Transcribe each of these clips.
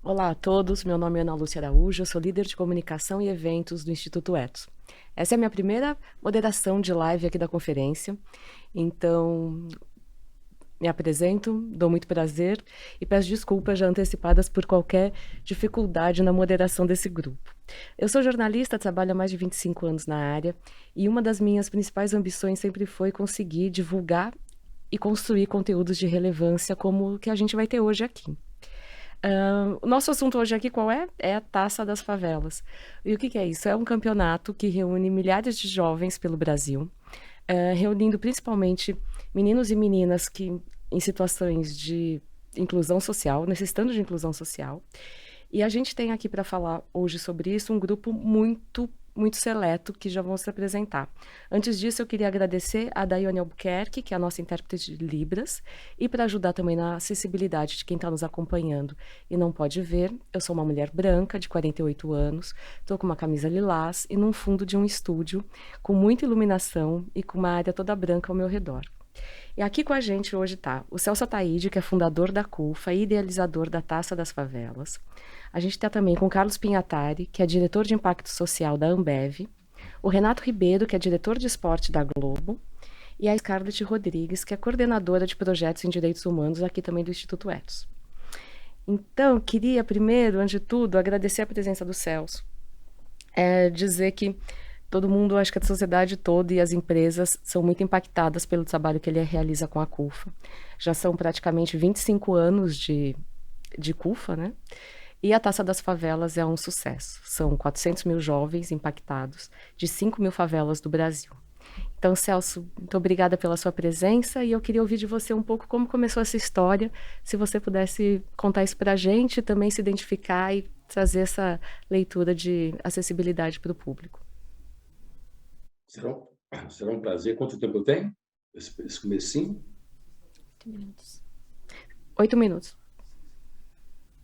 Olá a todos, meu nome é Ana Lúcia Araújo, eu sou líder de comunicação e eventos do Instituto Etos. Essa é a minha primeira moderação de live aqui da conferência, então me apresento, dou muito prazer e peço desculpas já antecipadas por qualquer dificuldade na moderação desse grupo. Eu sou jornalista, trabalho há mais de 25 anos na área e uma das minhas principais ambições sempre foi conseguir divulgar e construir conteúdos de relevância como o que a gente vai ter hoje aqui. O nosso assunto hoje aqui qual é? É a Taça das Favelas. E o que é isso? É um campeonato que reúne milhares de jovens pelo Brasil, reunindo principalmente meninos e meninas que em situações de inclusão social, necessitando de inclusão social. E a gente tem aqui para falar hoje sobre isso um grupo muito seleto que já vão se apresentar. Antes disso, eu queria agradecer a Daiane Albuquerque, que é a nossa intérprete de Libras, e para ajudar também na acessibilidade de quem está nos acompanhando e não pode ver, eu sou uma mulher branca de 48 anos, estou com uma camisa lilás e num fundo de um estúdio com muita iluminação e com uma área toda branca ao meu redor. E aqui com a gente hoje está o Celso Ataíde, que é fundador da CUFA e idealizador da Taça das Favelas. A gente está também com o Carlos Pinhatari, que é diretor de impacto social da Ambev, o Renato Ribeiro, que é diretor de esporte da Globo, e a Scarlett Rodrigues, que é coordenadora de projetos em direitos humanos aqui também do Instituto Etos. Então, queria primeiro, antes de tudo, agradecer a presença do Celso, dizer que todo mundo, acho que a sociedade toda e as empresas são muito impactadas pelo trabalho que ele realiza com a CUFA. Já são praticamente 25 anos de CUFA, né? E a Taça das Favelas é um sucesso. São 400 mil jovens impactados de 5 mil favelas do Brasil. Então, Celso, muito obrigada pela sua presença e eu queria ouvir de você um pouco como começou essa história, se você pudesse contar isso para a gente, também se identificar e trazer essa leitura de acessibilidade para o público. Será será um prazer. Quanto tempo eu tenho? Esse comecinho? 8 minutos. 8 minutos.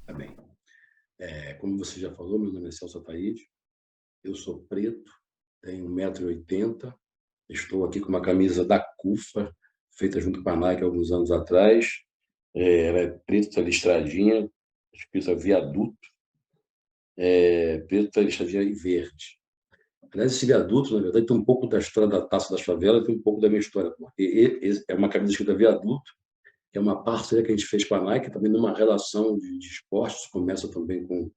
Tá bem. Como você já falou, meu nome é Celso Ataíde, eu sou preto, tenho 1,80 m, estou aqui com uma camisa da CUFA, feita junto com a Nike há alguns anos atrás. Ela é preta listradinha, escrita viaduto, preta listradinha e verde. Aliás, esse viaduto, na verdade, tem um pouco da história da Taça das Favelas, tem um pouco da minha história, porque é uma camisa escrita viaduto, que é uma parceria que a gente fez com a Nike, também numa relação de esportes, começa também com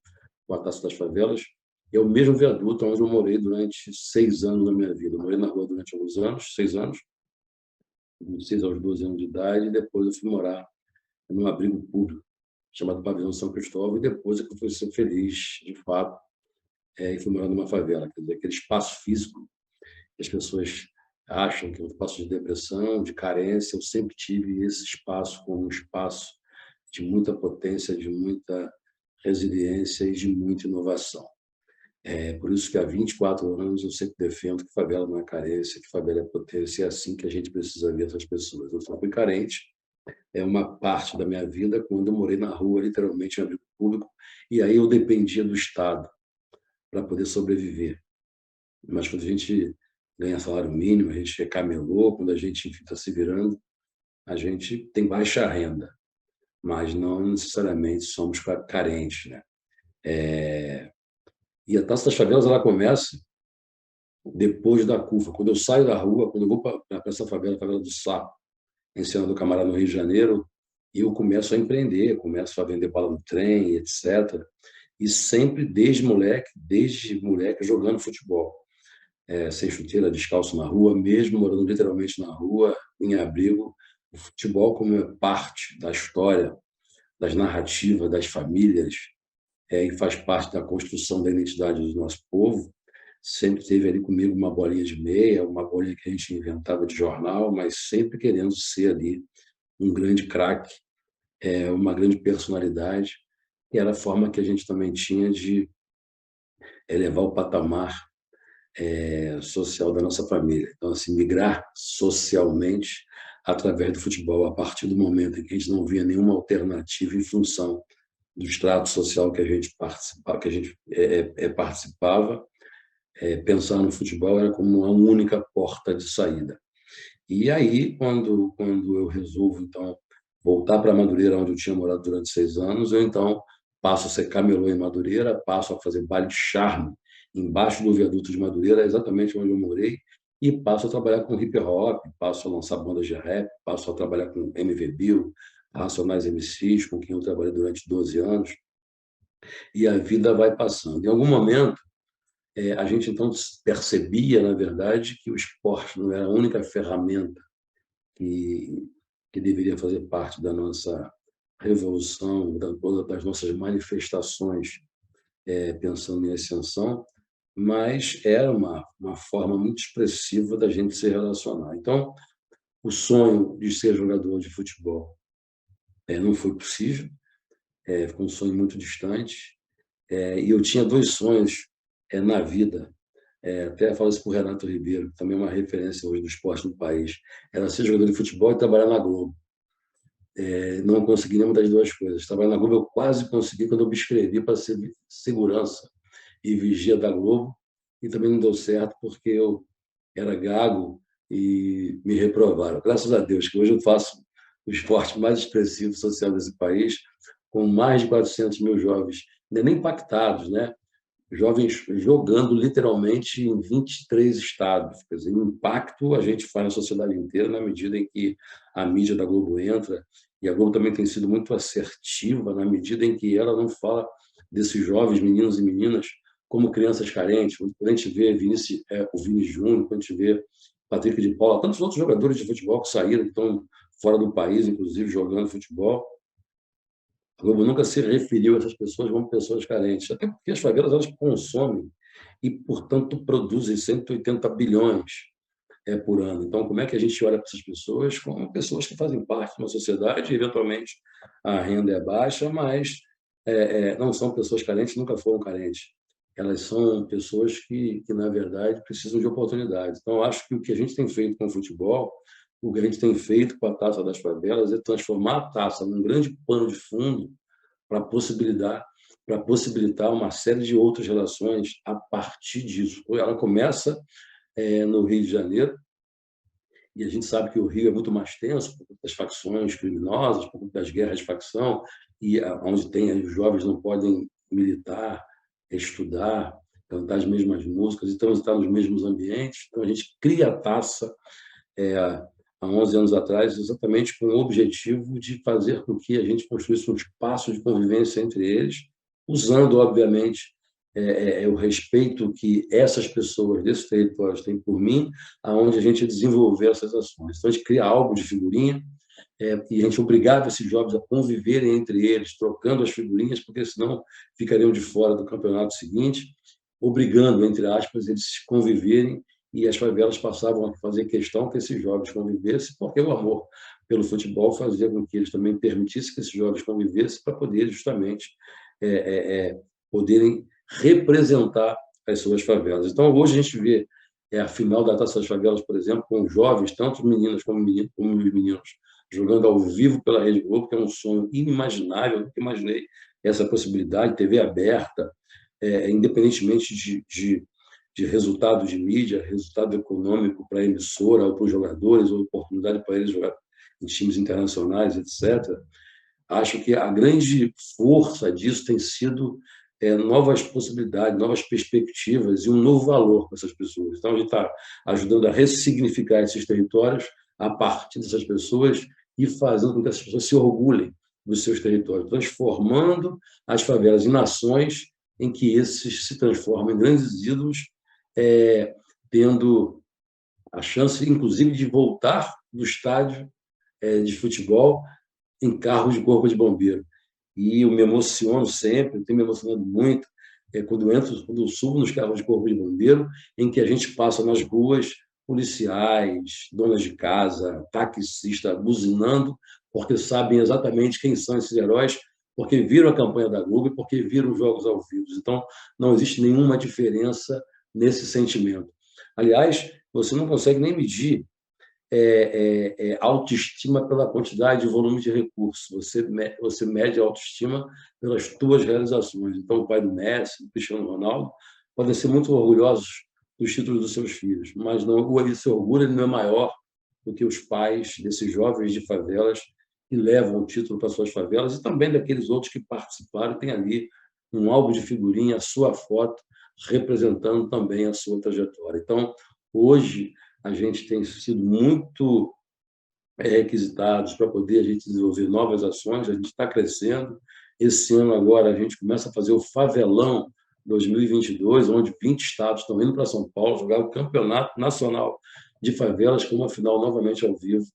a Taça das Favelas. É o mesmo viaduto onde eu morei durante 6 anos da minha vida. Eu morei na rua durante alguns anos, 6 anos, de 6 aos 12 anos de idade, e depois eu fui morar num abrigo público chamado Pavilhão São Cristóvão, e depois é que eu fui ser feliz, de fato, e fui morar numa favela. Quer dizer, aquele espaço físico que as pessoas acham que é um espaço de depressão, de carência, eu sempre tive esse espaço como um espaço de muita potência, de muita resiliência e de muita inovação. É por isso que há 24 anos eu sempre defendo que favela não é carência, que favela é potência, e é assim que a gente precisa ver essas pessoas. Eu só fui carente, é uma parte da minha vida quando eu morei na rua, literalmente em abrigo público, e aí eu dependia do Estado para poder sobreviver. Mas quando a gente ganha salário mínimo, a gente é camelô, quando a gente está se virando, a gente tem baixa renda, mas não necessariamente somos carentes, né? E a Taça das Favelas ela começa depois da CUFA. Quando eu saio da rua, quando eu vou para essa favela, a favela do Sapo, em Cena do Camarada, no Rio de Janeiro, eu começo a empreender, começo a vender bala no trem, etc. E sempre desde moleque, jogando futebol. Sem chuteira, descalço na rua, mesmo morando literalmente na rua, em abrigo. O futebol, como é parte da história, das narrativas, das famílias, e faz parte da construção da identidade do nosso povo, sempre teve ali comigo uma bolinha de meia, uma bolinha que a gente inventava de jornal, mas sempre querendo ser ali um grande craque, uma grande personalidade, e era a forma que a gente também tinha de elevar o patamar social da nossa família. Então, assim, migrar socialmente através do futebol, a partir do momento em que a gente não via nenhuma alternativa em função do extrato social que a gente participava, pensar no futebol era como uma única porta de saída. E aí, quando eu resolvo, então, voltar para Madureira, onde eu tinha morado durante 6 anos, eu, então, passo a ser camelô em Madureira, passo a fazer baile de charme embaixo do viaduto de Madureira, exatamente onde eu morei, e passo a trabalhar com hip hop, passo a lançar bandas de rap, passo a trabalhar com MV Bill, Racionais MCs, com quem eu trabalhei durante 12 anos, e a vida vai passando. Em algum momento, a gente então percebia, na verdade, que o esporte não era a única ferramenta que, que deveria fazer parte da nossa revolução, das nossas manifestações, pensando em ascensão, mas era uma forma muito expressiva da gente se relacionar. Então, o sonho de ser jogador de futebol não foi possível, foi um sonho muito distante, e eu tinha dois sonhos na vida. Até falo isso para o Renato Ribeiro, que também é uma referência hoje do esporte no país. Era ser jogador de futebol e trabalhar na Globo. Não consegui nenhuma das duas coisas. Trabalhar na Globo eu quase consegui quando eu me inscrevi para ser segurança e vigia da Globo, e também não deu certo porque eu era gago e me reprovaram. Graças a Deus, que hoje eu faço o esporte mais expressivo social desse país, com mais de 400 mil jovens, nem impactados, né? Jovens jogando literalmente em 23 estados. Quer dizer, o impacto a gente faz na sociedade inteira na medida em que a mídia da Globo entra, e a Globo também tem sido muito assertiva na medida em que ela não fala desses jovens meninos e meninas como crianças carentes. Quando a gente vê o Vini Júnior, quando a gente vê Patrick de Paula, tantos outros jogadores de futebol que saíram, que estão fora do país, inclusive, jogando futebol, a Globo nunca se referiu a essas pessoas como pessoas carentes, até porque as favelas elas consomem e, portanto, produzem 180 bilhões por ano. Então, como é que a gente olha para essas pessoas como pessoas que fazem parte de uma sociedade, e, eventualmente, a renda é baixa, mas não são pessoas carentes, nunca foram carentes. Elas são pessoas que, na verdade, precisam de oportunidades. Então, acho que o que a gente tem feito com o futebol, o que a gente tem feito com a Taça das Favelas, é transformar a taça num grande pano de fundo para possibilitar uma série de outras relações a partir disso. Ela começa no Rio de Janeiro, e a gente sabe que o Rio é muito mais tenso por conta das facções criminosas, por conta das guerras de facção, e onde tem os jovens não podem militar, estudar, cantar as mesmas músicas, então estar nos mesmos ambientes. Então a gente cria a taça há 11 anos atrás, exatamente com o objetivo de fazer com que a gente construísse um espaço de convivência entre eles, usando, obviamente, o respeito que essas pessoas desses territórios têm por mim, aonde a gente desenvolver essas ações. Então, a gente cria álbum de figurinha, e a gente obrigava esses jovens a conviverem entre eles, trocando as figurinhas, porque senão ficariam de fora do campeonato seguinte, obrigando, entre aspas, eles a conviverem, e as favelas passavam a fazer questão que esses jovens convivessem, porque o amor pelo futebol fazia com que eles também permitissem que esses jovens convivessem para poder justamente poderem representar as suas favelas. Então, hoje a gente vê a final da Taça das Favelas, por exemplo, com jovens, tanto meninas como meninos, jogando ao vivo pela Rede Globo, que é um sonho inimaginável. Eu nunca imaginei essa possibilidade, TV aberta, independentemente de resultado de mídia, resultado econômico para a emissora ou para os jogadores, ou oportunidade para eles jogar em times internacionais, etc. Acho que a grande força disso tem sido novas possibilidades, novas perspectivas e um novo valor para essas pessoas. Então, a gente está ajudando a ressignificar esses territórios a partir dessas pessoas e fazendo com que essas pessoas se orgulhem dos seus territórios, transformando as favelas em nações em que esses se transformam em grandes ídolos, tendo a chance, inclusive, de voltar do estádio de futebol em carros de corpo de bombeiro. E eu me emociono sempre, eu tenho me emocionado muito quando eu subo nos carros de corpo de bombeiro, em que a gente passa nas ruas, policiais, donas de casa, taxistas, buzinando, porque sabem exatamente quem são esses heróis, porque viram a campanha da Globo e porque viram os jogos ao vivo. Então, não existe nenhuma diferença nesse sentimento. Aliás, você não consegue nem medir autoestima pela quantidade de volume de recursos. Você mede a autoestima pelas tuas realizações. Então, o pai do Messi, do Cristiano Ronaldo, podem ser muito orgulhosos dos títulos dos seus filhos, mas não, esse orgulho ele não é maior do que os pais desses jovens de favelas que levam o título para suas favelas, e também daqueles outros que participaram e têm ali um álbum de figurinha, a sua foto, representando também a sua trajetória. Então, hoje, a gente tem sido muito requisitados para poder a gente desenvolver novas ações, a gente está crescendo. Esse ano agora a gente começa a fazer o Favelão 2022, onde 20 estados estão indo para São Paulo jogar o Campeonato Nacional de Favelas, com uma final novamente ao vivo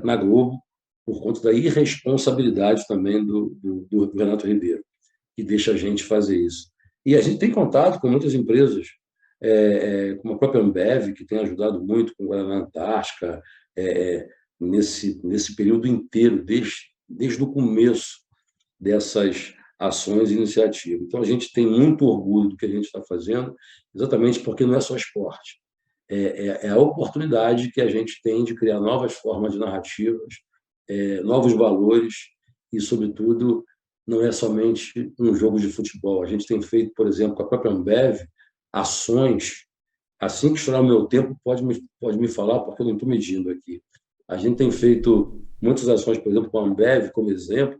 na Globo, por conta da irresponsabilidade também do Renato Ribeiro, que deixa a gente fazer isso. E a gente tem contato com muitas empresas, como a própria Ambev, que tem ajudado muito com o Guaraná Antártica, nesse período inteiro, desde o começo dessas ações e iniciativas. Então, a gente tem muito orgulho do que a gente está fazendo, exatamente porque não é só esporte. É a oportunidade que a gente tem de criar novas formas de narrativas, novos valores e, sobretudo, não é somente um jogo de futebol. A gente tem feito, por exemplo, com a própria Ambev, ações. Assim que estourar o meu tempo, pode me falar, porque eu não estou medindo aqui. A gente tem feito muitas ações, por exemplo, com a Ambev, como exemplo,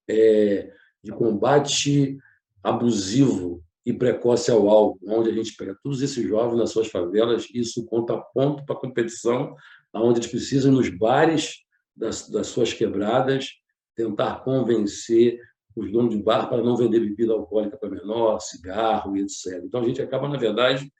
de combate abusivo e precoce ao álcool, onde a gente pega todos esses jovens nas suas favelas, e isso conta ponto para a competição, onde eles precisam, nos bares das suas quebradas, tentar convencer os donos de bar para não vender bebida alcoólica para menor, cigarro e etc. Então, a gente acaba, na verdade,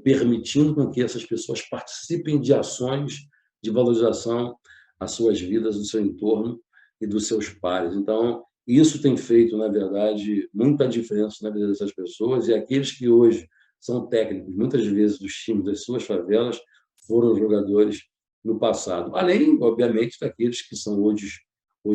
permitindo com que essas pessoas participem de ações de valorização às suas vidas, do seu entorno e dos seus pares. Então, isso tem feito, na verdade, muita diferença na vida dessas pessoas, e aqueles que hoje são técnicos, muitas vezes, dos times das suas favelas, foram jogadores no passado. Além, obviamente, daqueles que são hoje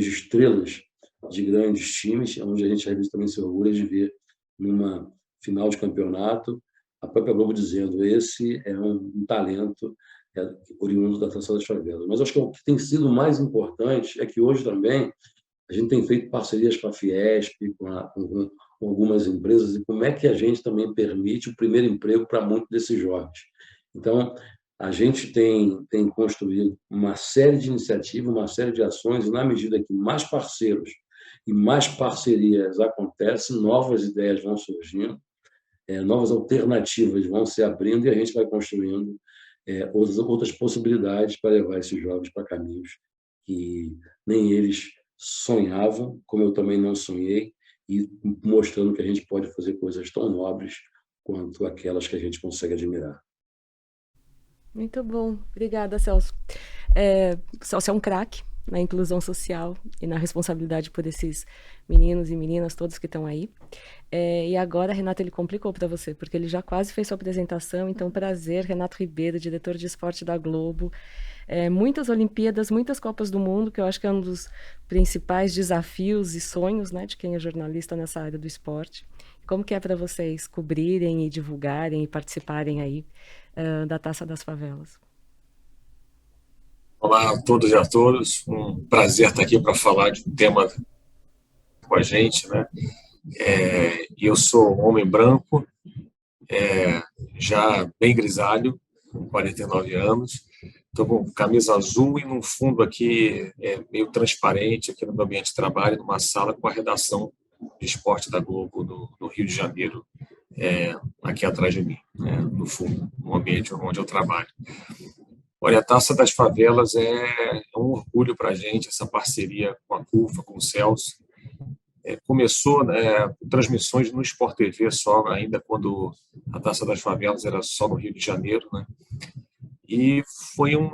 estrelas de grandes times, onde a gente, às vezes, também se orgulha de ver numa final de campeonato a própria Globo dizendo: esse é um talento oriundo da Taça das Favelas. Mas acho que o que tem sido mais importante é que hoje também a gente tem feito parcerias com a Fiesp, com algumas empresas, e como é que a gente também permite o primeiro emprego para muitos desses jovens. Então, a gente tem construído uma série de iniciativas, uma série de ações, e na medida que mais parceiros e mais parcerias acontecem, novas ideias vão surgindo, novas alternativas vão se abrindo, e a gente vai construindo outras possibilidades para levar esses jovens para caminhos que nem eles sonhavam, como eu também não sonhei, e mostrando que a gente pode fazer coisas tão nobres quanto aquelas que a gente consegue admirar. Muito bom. Obrigada, Celso. Celso é um craque na inclusão social e na responsabilidade por esses meninos e meninas todos que estão aí. E agora, Renato, ele complicou para você, porque ele já quase fez sua apresentação. Então, prazer, Renato Ribeiro, diretor de esporte da Globo. Muitas Olimpíadas, muitas Copas do Mundo, que eu acho que é um dos principais desafios e sonhos, né, de quem é jornalista nessa área do esporte. Como que é para vocês cobrirem e divulgarem e participarem aí da Taça das Favelas? Olá a todos e a todas, um prazer estar aqui para falar de um tema com a gente, né? Eu sou um homem branco, já bem grisalho, com 49 anos, estou com camisa azul e num fundo aqui meio transparente aqui no meu ambiente de trabalho, numa sala com a redação de esporte da Globo do Rio de Janeiro, aqui atrás de mim, no fundo, no ambiente onde eu trabalho. Olha, a Taça das Favelas é um orgulho para a gente, essa parceria com a CUFA, com o Celso. Começou, né, transmissões no Sport TV só, ainda quando a Taça das Favelas era só no Rio de Janeiro, né? E foi um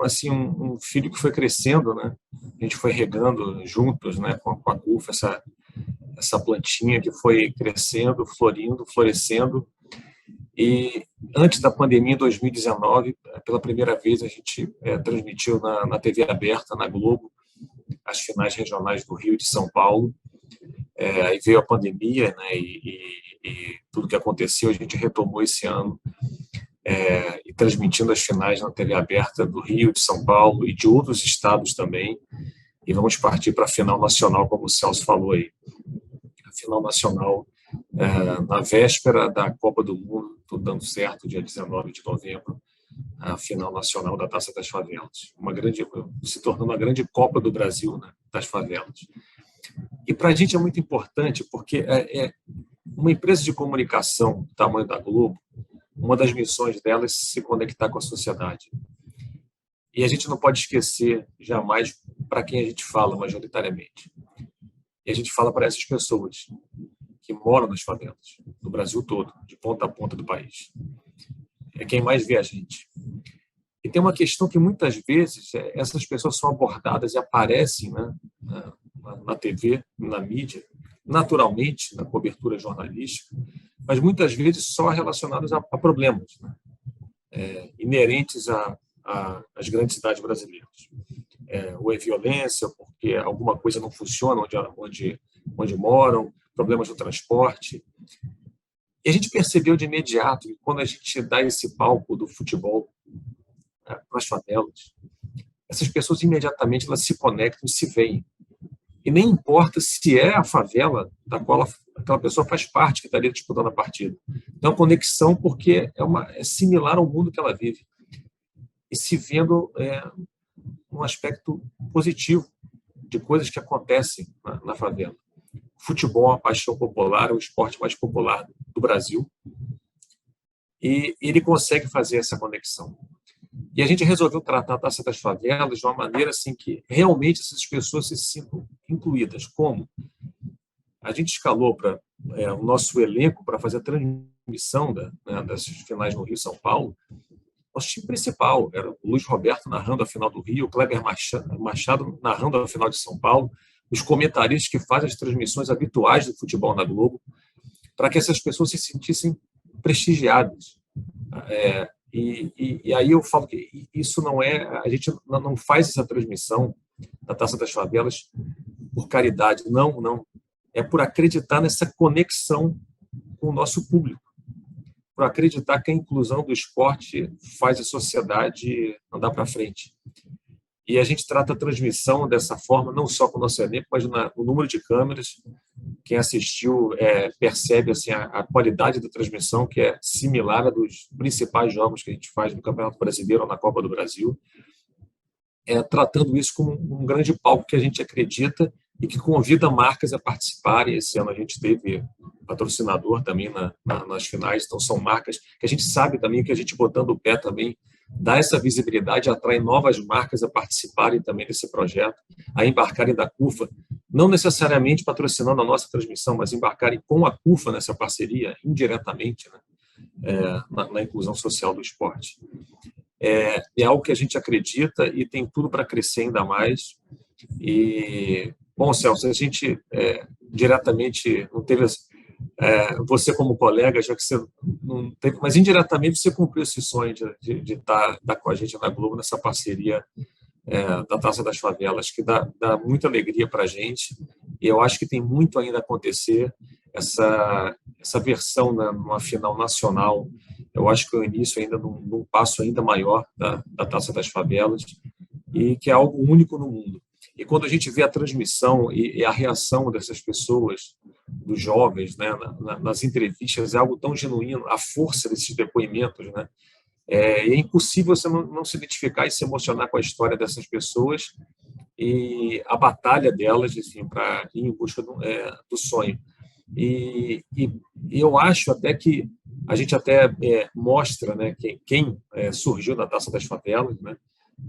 filho que foi crescendo, né? A gente foi regando juntos, né, com a CUFA, essa plantinha que foi crescendo, florindo, florescendo. E antes da pandemia, em 2019, pela primeira vez a gente transmitiu na TV aberta, na Globo, as finais regionais do Rio e de São Paulo. Aí veio a pandemia, né, e tudo que aconteceu, a gente retomou esse ano, e transmitindo as finais na TV aberta do Rio, de São Paulo e de outros estados também. E vamos partir para a final nacional, como o Celso falou aí. A final nacional na véspera da Copa do Mundo, tudo dando certo, dia 19 de novembro, a final nacional da Taça das Favelas, se tornou uma grande Copa do Brasil, né, das favelas. E para a gente é muito importante, porque uma empresa de comunicação do tamanho da Globo, uma das missões dela é se conectar com a sociedade. E a gente não pode esquecer jamais para quem a gente fala majoritariamente. E a gente fala para essas pessoas que moram nas favelas, no Brasil todo, de ponta a ponta do país. É quem mais vê a gente. E tem uma questão que muitas vezes essas pessoas são abordadas e aparecem, né, na TV, na mídia, naturalmente, na cobertura jornalística, mas muitas vezes só relacionadas a problemas, né, inerentes às grandes cidades brasileiras. Ou é violência, porque alguma coisa não funciona onde moram, problemas no transporte. E a gente percebeu de imediato que quando a gente dá esse palco do futebol para as favelas, essas pessoas imediatamente elas se conectam e se veem. E nem importa se é a favela da qual aquela pessoa faz parte, que está ali disputando a partida. Então, a conexão, porque é similar ao mundo que ela vive. E se vendo um aspecto positivo de coisas que acontecem na favela. Futebol é uma paixão popular, é o esporte mais popular do Brasil. E ele consegue fazer essa conexão. E a gente resolveu tratar a Taça das Favelas de uma maneira assim que realmente essas pessoas se sintam incluídas. Como? A gente escalou para o nosso elenco para fazer a transmissão das finais no Rio e São Paulo. Nosso time principal era o Luiz Roberto narrando a final do Rio, o Kleber Machado narrando a final de São Paulo, os comentaristas que fazem as transmissões habituais do futebol na Globo, para que essas pessoas se sentissem prestigiadas. E aí eu falo que isso não é... A gente não faz essa transmissão da Taça das Favelas por caridade, não. É por acreditar nessa conexão com o nosso público, por acreditar que a inclusão do esporte faz a sociedade andar para frente. E a gente trata a transmissão dessa forma, não só com o nosso elenco, mas no número de câmeras. Quem assistiu percebe assim, a qualidade da transmissão, que é similar à dos principais jogos que a gente faz no Campeonato Brasileiro ou na Copa do Brasil, tratando isso como um grande palco que a gente acredita e que convida marcas a participarem. Esse ano a gente teve patrocinador também nas finais, então são marcas que a gente sabe também que a gente botando o pé também dá essa visibilidade, atrai novas marcas a participarem também desse projeto, a embarcarem da CUFA, não necessariamente patrocinando a nossa transmissão, mas embarcarem com a CUFA nessa parceria, indiretamente, né, na inclusão social do esporte. É algo que a gente acredita e tem tudo para crescer ainda mais. E, bom, Celso, a gente diretamente não teve... você como colega, já que você não teve, mas indiretamente você cumpriu esse sonho de estar com a gente na Globo nessa parceria da Taça das Favelas, que dá muita alegria para a gente, e eu acho que tem muito ainda a acontecer. Essa versão numa final nacional, eu acho que é o início ainda num passo ainda maior da Taça das Favelas, e que é algo único no mundo. E quando a gente vê a transmissão e a reação dessas pessoas, dos jovens, né, nas entrevistas, é algo tão genuíno, a força desses depoimentos, né? É impossível você não se identificar e se emocionar com a história dessas pessoas e a batalha delas, assim, para ir em busca do sonho. E eu acho até que a gente até mostra, né, quem surgiu na Taça das Favelas, né?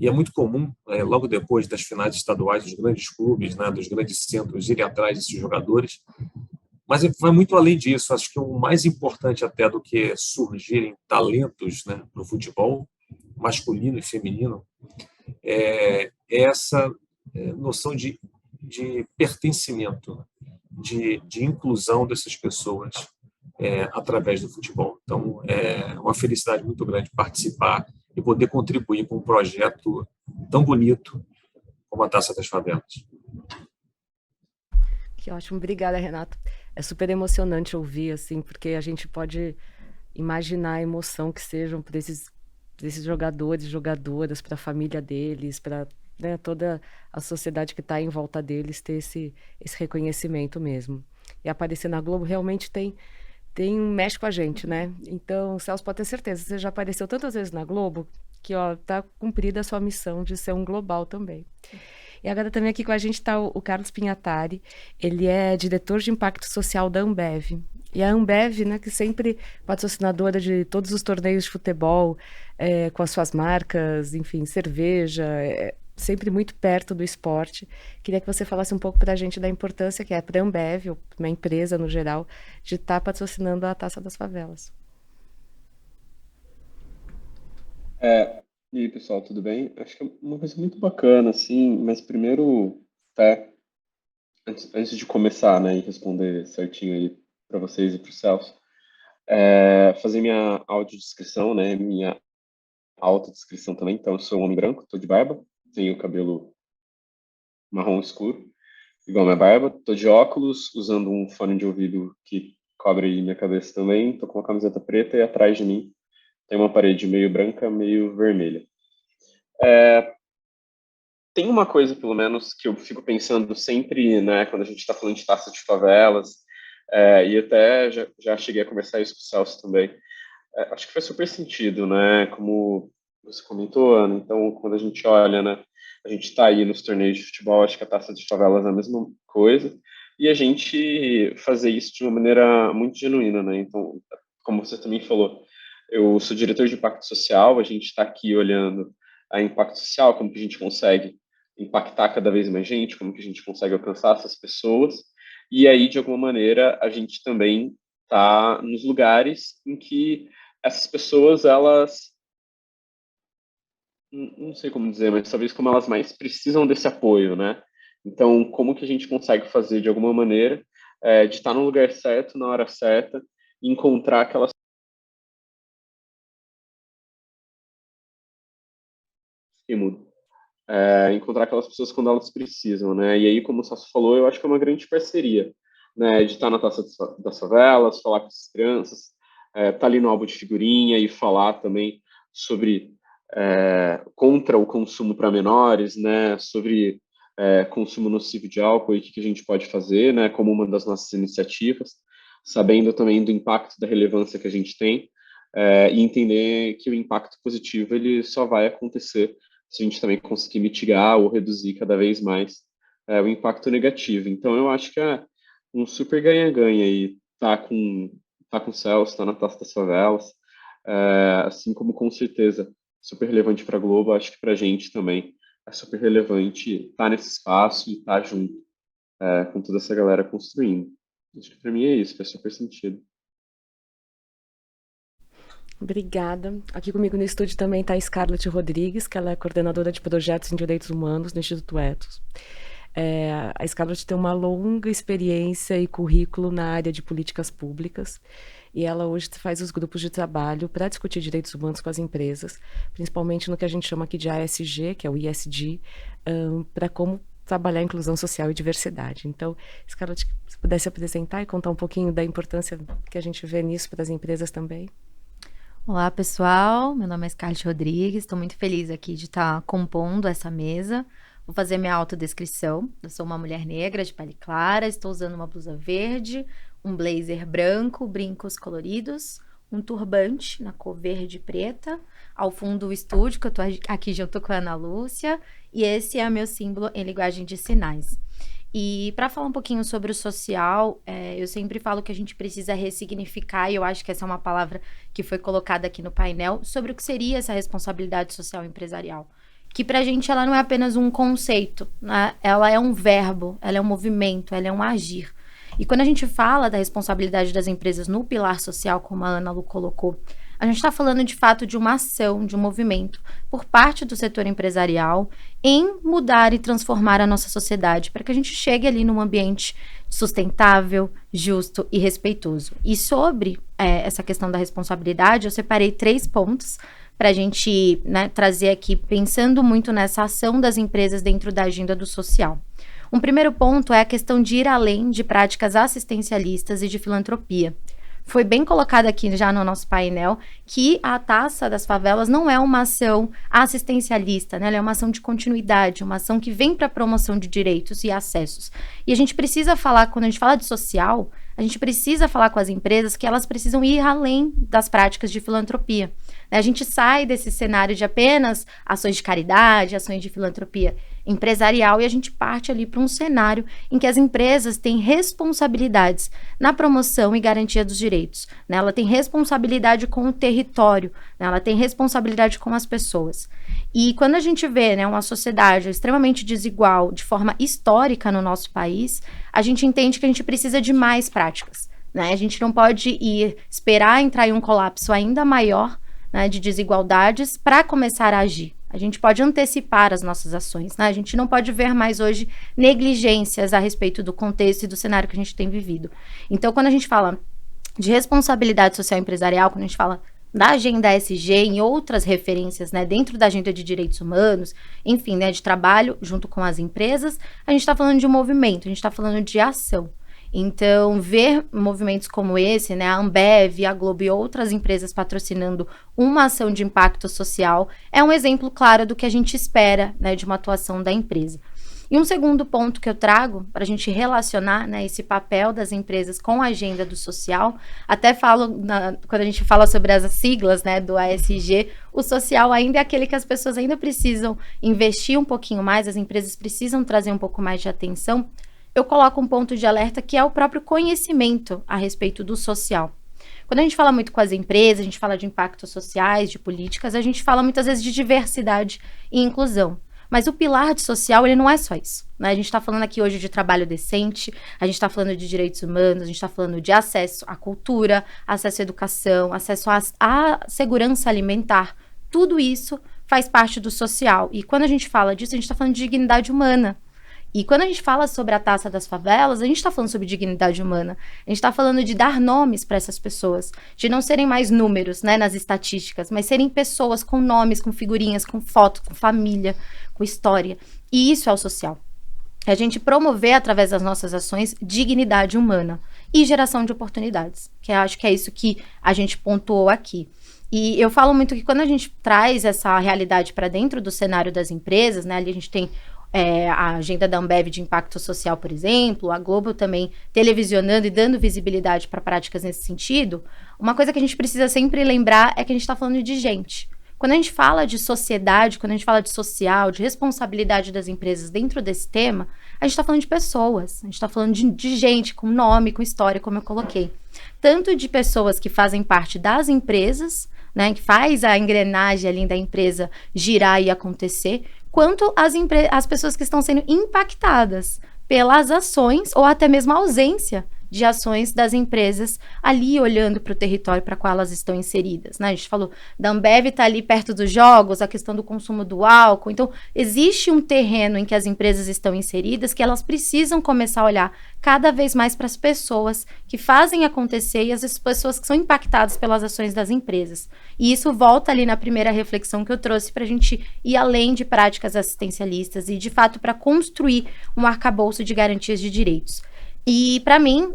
E é muito comum, logo depois das finais estaduais, dos grandes clubes, né, dos grandes centros, irem atrás desses jogadores. Mas vai muito além disso. Acho que o mais importante até do que surgirem talentos, né, para o futebol masculino e feminino é essa noção de pertencimento, de inclusão dessas pessoas através do futebol. Então, é uma felicidade muito grande participar e poder contribuir com um projeto tão bonito como a Taça das Favelas. Que ótimo, obrigada, Renato. É super emocionante ouvir, assim, porque a gente pode imaginar a emoção que sejam para esses jogadores e jogadoras, para a família deles, para, né, toda a sociedade que está em volta deles ter esse reconhecimento mesmo. E aparecer na Globo realmente mexe com a gente, né? Então, Celso, pode ter certeza, você já apareceu tantas vezes na Globo que ó, tá cumprida a sua missão de ser um global também. E agora também aqui com a gente está o Carlos Pinhatari, ele é diretor de impacto social da Ambev. E a Ambev, né, que sempre patrocinadora de todos os torneios de futebol, com as suas marcas, enfim, cerveja, sempre muito perto do esporte. Queria que você falasse um pouco para a gente da importância que é para a Ambev, ou uma empresa no geral, de estar patrocinando a Taça das Favelas. E aí, pessoal, tudo bem? Acho que é uma coisa muito bacana, assim, mas primeiro, até antes de começar, né, e responder certinho aí para vocês e para o Celso, fazer minha audiodescrição, né, minha autodescrição também. Então, eu sou um homem branco, tô de barba, tenho cabelo marrom escuro, igual minha barba, tô de óculos, usando um fone de ouvido que cobre aí minha cabeça também, tô com uma camiseta preta e atrás de mim tem uma parede meio branca, meio vermelha. Tem uma coisa, pelo menos, que eu fico pensando sempre, né, quando a gente está falando de taça de favelas, e até já cheguei a conversar isso com o Celso também. Acho que faz super sentido, né, como você comentou, Ana. Então, quando a gente olha, né, a gente está aí nos torneios de futebol, acho que a taça de favelas é a mesma coisa, e a gente fazer isso de uma maneira muito genuína, né. Então, como você também falou, eu sou diretor de impacto social, a gente está aqui olhando a impacto social, como que a gente consegue impactar cada vez mais gente, como que a gente consegue alcançar essas pessoas, e aí, de alguma maneira, a gente também está nos lugares em que essas pessoas, elas, não sei como dizer, mas talvez como elas mais precisam desse apoio, né? Então, como que a gente consegue fazer, de alguma maneira, de estar no lugar certo, na hora certa, e encontrar aquelas... E mudo. Encontrar aquelas pessoas quando elas precisam, né? E aí, como o Sasso falou, eu acho que é uma grande parceria, né? De estar na Taça das Favelas, falar com as crianças, estar ali no álbum de figurinha e falar também sobre contra o consumo para menores, né? Sobre consumo nocivo de álcool e o que a gente pode fazer, né? Como uma das nossas iniciativas, sabendo também do impacto, da relevância que a gente tem, e entender que o impacto positivo ele só vai acontecer se a gente também conseguir mitigar ou reduzir cada vez mais o impacto negativo. Então, eu acho que é um super ganha-ganha aí, tá com o Celso, tá na Taça das Favelas, assim como, com certeza, super relevante para a Globo, acho que para a gente também é super relevante estar nesse espaço e estar junto com toda essa galera construindo. Acho que para mim é isso, faz super sentido. Obrigada. Aqui comigo no estúdio também está a Scarlett Rodrigues, que ela é coordenadora de projetos em direitos humanos no Instituto Ethos. A Scarlett tem uma longa experiência e currículo na área de políticas públicas, e ela hoje faz os grupos de trabalho para discutir direitos humanos com as empresas, principalmente no que a gente chama aqui de ASG, que é o ISD, para como trabalhar a inclusão social e diversidade. Então, Scarlett, se pudesse apresentar e contar um pouquinho da importância que a gente vê nisso para as empresas também. Olá, pessoal. Meu nome é Scarlett Rodrigues. Estou muito feliz aqui de estar compondo essa mesa. Vou fazer minha autodescrição. Eu sou uma mulher negra de pele clara, estou usando uma blusa verde, um blazer branco, brincos coloridos, um turbante na cor verde e preta. Ao fundo do estúdio, que eu estou aqui junto com a Ana Lúcia, e esse é o meu símbolo em linguagem de sinais. E para falar um pouquinho sobre o social, eu sempre falo que a gente precisa ressignificar, e eu acho que essa é uma palavra que foi colocada aqui no painel, sobre o que seria essa responsabilidade social empresarial. Que pra gente ela não é apenas um conceito, né? Ela é um verbo, ela é um movimento, ela é um agir. E quando a gente fala da responsabilidade das empresas no pilar social, como a Ana Lu colocou, a gente está falando de fato de uma ação, de um movimento por parte do setor empresarial em mudar e transformar a nossa sociedade para que a gente chegue ali num ambiente sustentável, justo e respeitoso. E sobre essa questão da responsabilidade, eu separei 3 pontos para a gente, né, trazer aqui, pensando muito nessa ação das empresas dentro da agenda do social. Um primeiro ponto é a questão de ir além de práticas assistencialistas e de filantropia. Foi bem colocado aqui já no nosso painel que a Taça das Favelas não é uma ação assistencialista, né? Ela é uma ação de continuidade, uma ação que vem para a promoção de direitos e acessos. E a gente precisa falar, quando a gente fala de social, a gente precisa falar com as empresas que elas precisam ir além das práticas de filantropia, A gente sai desse cenário de apenas ações de caridade, ações de filantropia empresarial e a gente parte ali para um cenário em que as empresas têm responsabilidades na promoção e garantia dos direitos, né? Ela tem responsabilidade com o território, né? Ela tem responsabilidade com as pessoas. E quando a gente vê, né, uma sociedade extremamente desigual de forma histórica no nosso país, a gente entende que a gente precisa de mais práticas, né? A gente não pode esperar entrar em um colapso ainda maior, né, de desigualdades para começar a agir. A gente pode antecipar as nossas ações, né? A gente não pode ver mais hoje negligências a respeito do contexto e do cenário que a gente tem vivido. Então, quando a gente fala de responsabilidade social empresarial, quando a gente fala da agenda ESG em outras referências, né, dentro da agenda de direitos humanos, enfim, né, de trabalho junto com as empresas, a gente está falando de um movimento, a gente está falando de ação. Então, ver movimentos como esse, né, a Ambev, a Globo e outras empresas patrocinando uma ação de impacto social é um exemplo claro do que a gente espera, né, de uma atuação da empresa. E um segundo ponto que eu trago para a gente relacionar, né, esse papel das empresas com a agenda do social, até falo, quando a gente fala sobre as siglas, né, do ESG, o social ainda é aquele que as pessoas ainda precisam investir um pouquinho mais, as empresas precisam trazer um pouco mais de atenção. Eu coloco um ponto de alerta que é o próprio conhecimento a respeito do social. Quando a gente fala muito com as empresas, a gente fala de impactos sociais, de políticas, a gente fala muitas vezes de diversidade e inclusão. Mas o pilar de social, ele não é só isso, né? A gente está falando aqui hoje de trabalho decente, a gente está falando de direitos humanos, a gente está falando de acesso à cultura, acesso à educação, acesso à segurança alimentar. Tudo isso faz parte do social. E quando a gente fala disso, a gente está falando de dignidade humana. E quando a gente fala sobre a Taça das Favelas, a gente está falando sobre dignidade humana. A gente está falando de dar nomes para essas pessoas, de não serem mais números, né, nas estatísticas, mas serem pessoas com nomes, com figurinhas, com foto, com família, com história. E isso é o social. É a gente promover, através das nossas ações, dignidade humana e geração de oportunidades, que eu acho que é isso que a gente pontuou aqui. E eu falo muito que quando a gente traz essa realidade para dentro do cenário das empresas, né, ali a gente tem a agenda da Ambev de impacto social, por exemplo, a Globo também televisionando e dando visibilidade para práticas nesse sentido, uma coisa que a gente precisa sempre lembrar é que a gente está falando de gente. Quando a gente fala de sociedade, quando a gente fala de social, de responsabilidade das empresas dentro desse tema, a gente está falando de pessoas, a gente está falando de gente com nome, com história, como eu coloquei. Tanto de pessoas que fazem parte das empresas, né, que faz a engrenagem ali da empresa girar e acontecer, quanto as pessoas que estão sendo impactadas pelas ações ou até mesmo a ausência de ações das empresas ali olhando para o território para qual elas estão inseridas, né? A gente falou da Ambev está ali perto dos jogos, a questão do consumo do álcool. Então, existe um terreno em que as empresas estão inseridas que elas precisam começar a olhar cada vez mais para as pessoas que fazem acontecer e as pessoas que são impactadas pelas ações das empresas. E isso volta ali na primeira reflexão que eu trouxe para a gente ir além de práticas assistencialistas e, de fato, para construir um arcabouço de garantias de direitos. E, para mim,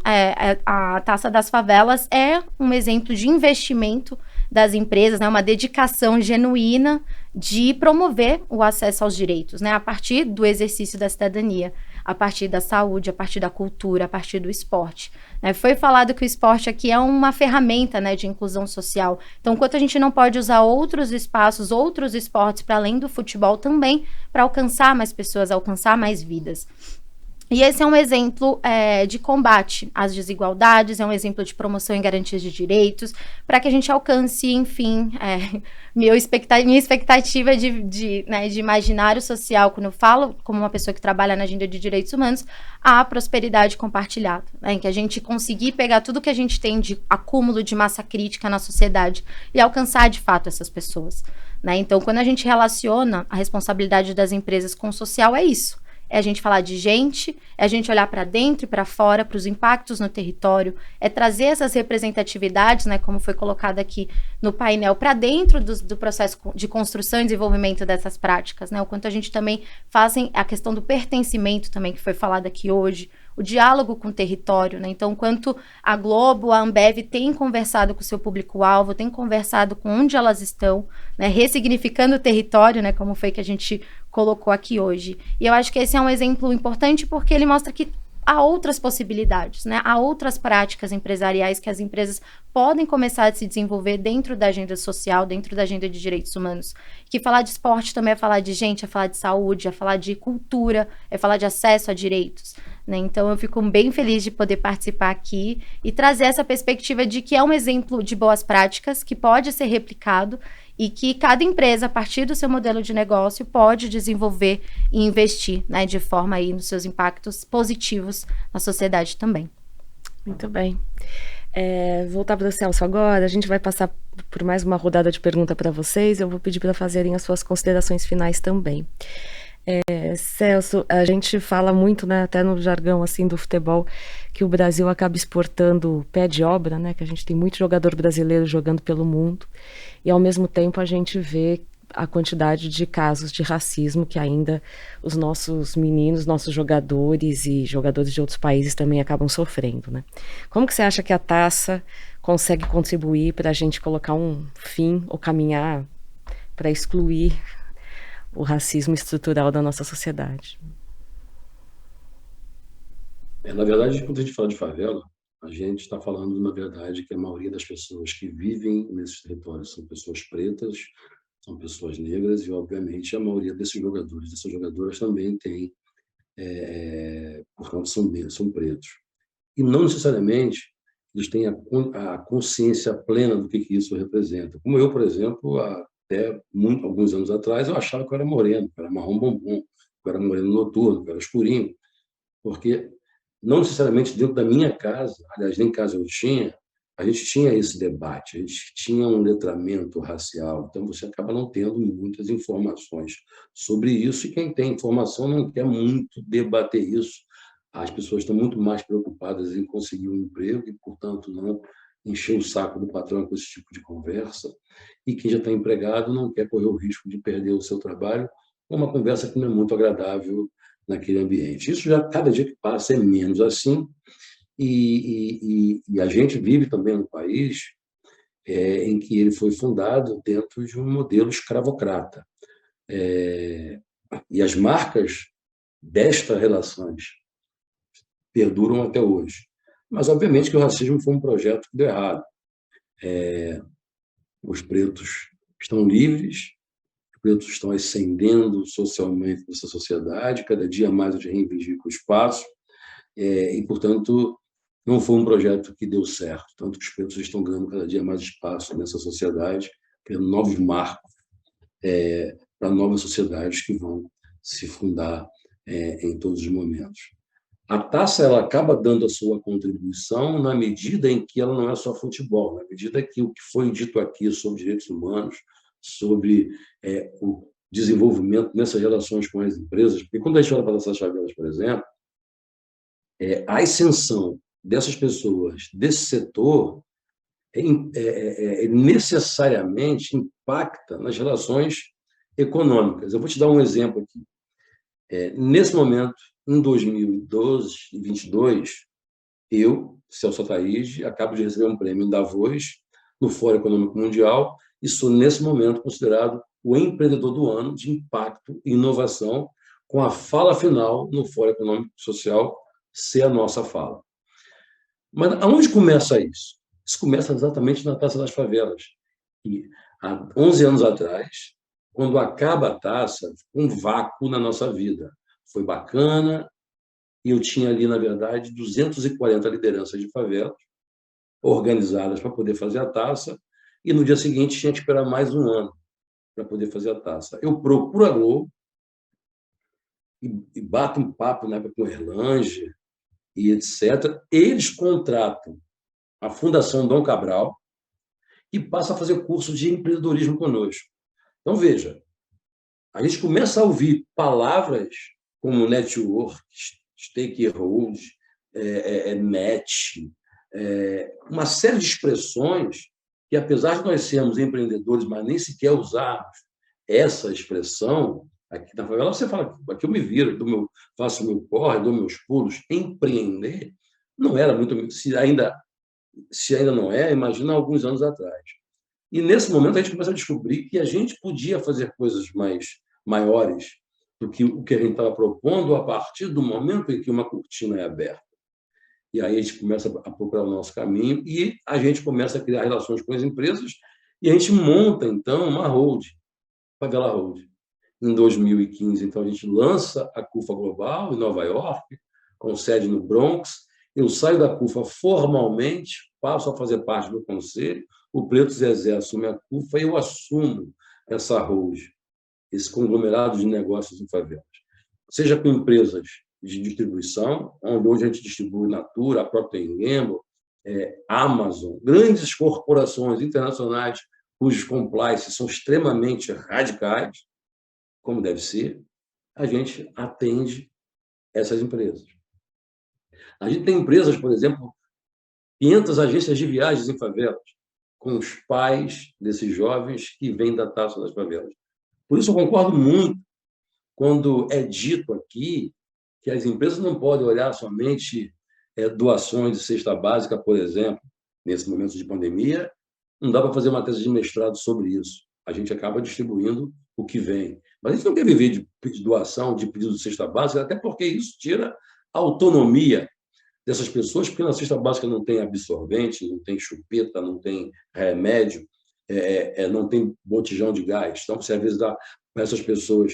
a Taça das Favelas é um exemplo de investimento das empresas, né, uma dedicação genuína de promover o acesso aos direitos, né, a partir do exercício da cidadania, a partir da saúde, a partir da cultura, a partir do esporte. Né. Foi falado que o esporte aqui é uma ferramenta, né, de inclusão social. Então, enquanto a gente não pode usar outros espaços, outros esportes para além do futebol também, para alcançar mais pessoas, alcançar mais vidas. E esse é um exemplo de combate às desigualdades, é um exemplo de promoção e garantias de direitos, para que a gente alcance, enfim, minha expectativa de imaginário social, quando eu falo como uma pessoa que trabalha na agenda de direitos humanos, a prosperidade compartilhada, né, em que a gente conseguir pegar tudo que a gente tem de acúmulo de massa crítica na sociedade e alcançar, de fato, essas pessoas. Né? Então, quando a gente relaciona a responsabilidade das empresas com o social, é isso. É a gente falar de gente, é a gente olhar para dentro e para fora, para os impactos no território, é trazer essas representatividades, né, como foi colocado aqui no painel, para dentro do processo de construção e desenvolvimento dessas práticas, né, o quanto a gente também fazem a questão do pertencimento também, que foi falado aqui hoje, o diálogo com o território, né, então quanto a Globo, a Ambev tem conversado com o seu público-alvo, tem conversado com onde elas estão, né, ressignificando o território, né, como foi que a gente colocou aqui hoje. E eu acho que esse é um exemplo importante porque ele mostra que há outras possibilidades, né? Há outras práticas empresariais que as empresas podem começar a se desenvolver dentro da agenda social, dentro da agenda de direitos humanos. Que falar de esporte também é falar de gente, é falar de saúde, é falar de cultura, é falar de acesso a direitos, né? Então eu fico bem feliz de poder participar aqui e trazer essa perspectiva de que é um exemplo de boas práticas que pode ser replicado e que cada empresa, a partir do seu modelo de negócio, pode desenvolver e investir, né, de forma aí nos seus impactos positivos na sociedade também. Muito bem. Voltar para o Celso agora, a gente vai passar por mais uma rodada de pergunta para vocês. Eu vou pedir para fazerem as suas considerações finais também. Celso, a gente fala muito, né, até no jargão assim do futebol, que o Brasil acaba exportando pé de obra, né, que a gente tem muito jogador brasileiro jogando pelo mundo, e ao mesmo tempo a gente vê a quantidade de casos de racismo que ainda os nossos meninos, nossos jogadores e jogadores de outros países também acabam sofrendo, né? Como que você acha que a taça consegue contribuir para a gente colocar um fim ou caminhar para excluir o racismo estrutural da nossa sociedade? Na verdade, quando a gente fala de favela, a gente está falando, na verdade, que a maioria das pessoas que vivem nesses territórios são pessoas pretas, são pessoas negras e, obviamente, a maioria desses jogadores, dessas jogadoras também tem, portanto, são pretos. E não necessariamente eles têm a consciência plena do que isso representa. Como eu, por exemplo, até alguns anos atrás, eu achava que eu era moreno, que eu era marrom bombom, que eu era moreno noturno, que eu era escurinho, porque não necessariamente dentro da minha casa, aliás, nem casa eu tinha, a gente tinha esse debate, a gente tinha um letramento racial, então você acaba não tendo muitas informações sobre isso, e quem tem informação não quer muito debater isso. As pessoas estão muito mais preocupadas em conseguir um emprego e, portanto, não encher o saco do patrão com esse tipo de conversa, e quem já está empregado não quer correr o risco de perder o seu trabalho com uma conversa que não é muito agradável naquele ambiente. Isso já, cada dia que passa, é menos assim, e a gente vive também num país em que ele foi fundado dentro de um modelo escravocrata. E as marcas destas relações perduram até hoje. Mas, obviamente, que o racismo foi um projeto que deu errado. Os pretos estão livres, os pretos estão ascendendo socialmente nessa sociedade, cada dia mais a gente reivindica o espaço, e, portanto, não foi um projeto que deu certo, tanto que os pretos estão ganhando cada dia mais espaço nessa sociedade, criando novos marcos para novas sociedades que vão se fundar em todos os momentos. A taça, ela acaba dando a sua contribuição na medida em que ela não é só futebol, na medida que o que foi dito aqui sobre direitos humanos, sobre o desenvolvimento nessas relações com as empresas, porque quando a gente olha para essas favelas, por exemplo, a ascensão dessas pessoas, desse setor, necessariamente impacta nas relações econômicas. Eu vou te dar um exemplo aqui. Nesse momento, em 2012 e 2022, eu, Celso Ataíde, acabo de receber um prêmio em Davos, no Fórum Econômico Mundial, e sou, nesse momento, considerado o empreendedor do ano de impacto e inovação, com a fala final no Fórum Econômico e Social ser a nossa fala. Mas aonde começa isso? Isso começa exatamente na Taça das Favelas. E há 11 anos atrás, quando acaba a taça, um vácuo na nossa vida. Foi bacana, e eu tinha ali, na verdade, 240 lideranças de favelas organizadas para poder fazer a taça, e no dia seguinte tinha que esperar mais um ano para poder fazer a taça. Eu procuro a Globo e bato um papo, né, com o Erlange e etc. Eles contratam a Fundação Dom Cabral e passa a fazer curso de empreendedorismo conosco. Então, veja, a gente começa a ouvir palavras como network, stakeholder, match, uma série de expressões que, apesar de nós sermos empreendedores, mas nem sequer usarmos essa expressão, aqui na favela você fala, aqui eu me viro, faço o meu corre, dou meus pulos. Empreender não era muito... Se ainda não é, imagina alguns anos atrás. E, nesse momento, a gente começa a descobrir que a gente podia fazer coisas maiores do que o que a gente estava propondo a partir do momento em que uma cortina é aberta. E aí a gente começa a procurar o nosso caminho e a gente começa a criar relações com as empresas e a gente monta, então, uma holding, Favela Holding. Em 2015, então, a gente lança a CUFA Global em Nova York, com sede no Bronx. Eu saio da CUFA formalmente, passo a fazer parte do conselho, o Preto Zezé assume a CUFA e eu assumo essa holding, esse conglomerado de negócios em favelas. Seja com empresas de distribuição, onde hoje a gente distribui Natura, a Procter & Gamble, Amazon, grandes corporações internacionais cujos compliance são extremamente radicais, como deve ser, a gente atende essas empresas. A gente tem empresas, por exemplo, 500 agências de viagens em favelas, com os pais desses jovens que vêm da taça das favelas. Por isso, eu concordo muito quando é dito aqui que as empresas não podem olhar somente doações de cesta básica, por exemplo, nesse momento de pandemia, não dá para fazer uma tese de mestrado sobre isso. A gente acaba distribuindo o que vem. Mas a gente não quer viver de doação, de pedido de cesta básica, até porque isso tira a autonomia dessas pessoas, porque na cesta básica não tem absorvente, não tem chupeta, não tem remédio, não tem botijão de gás. Então, você às vezes dá para essas pessoas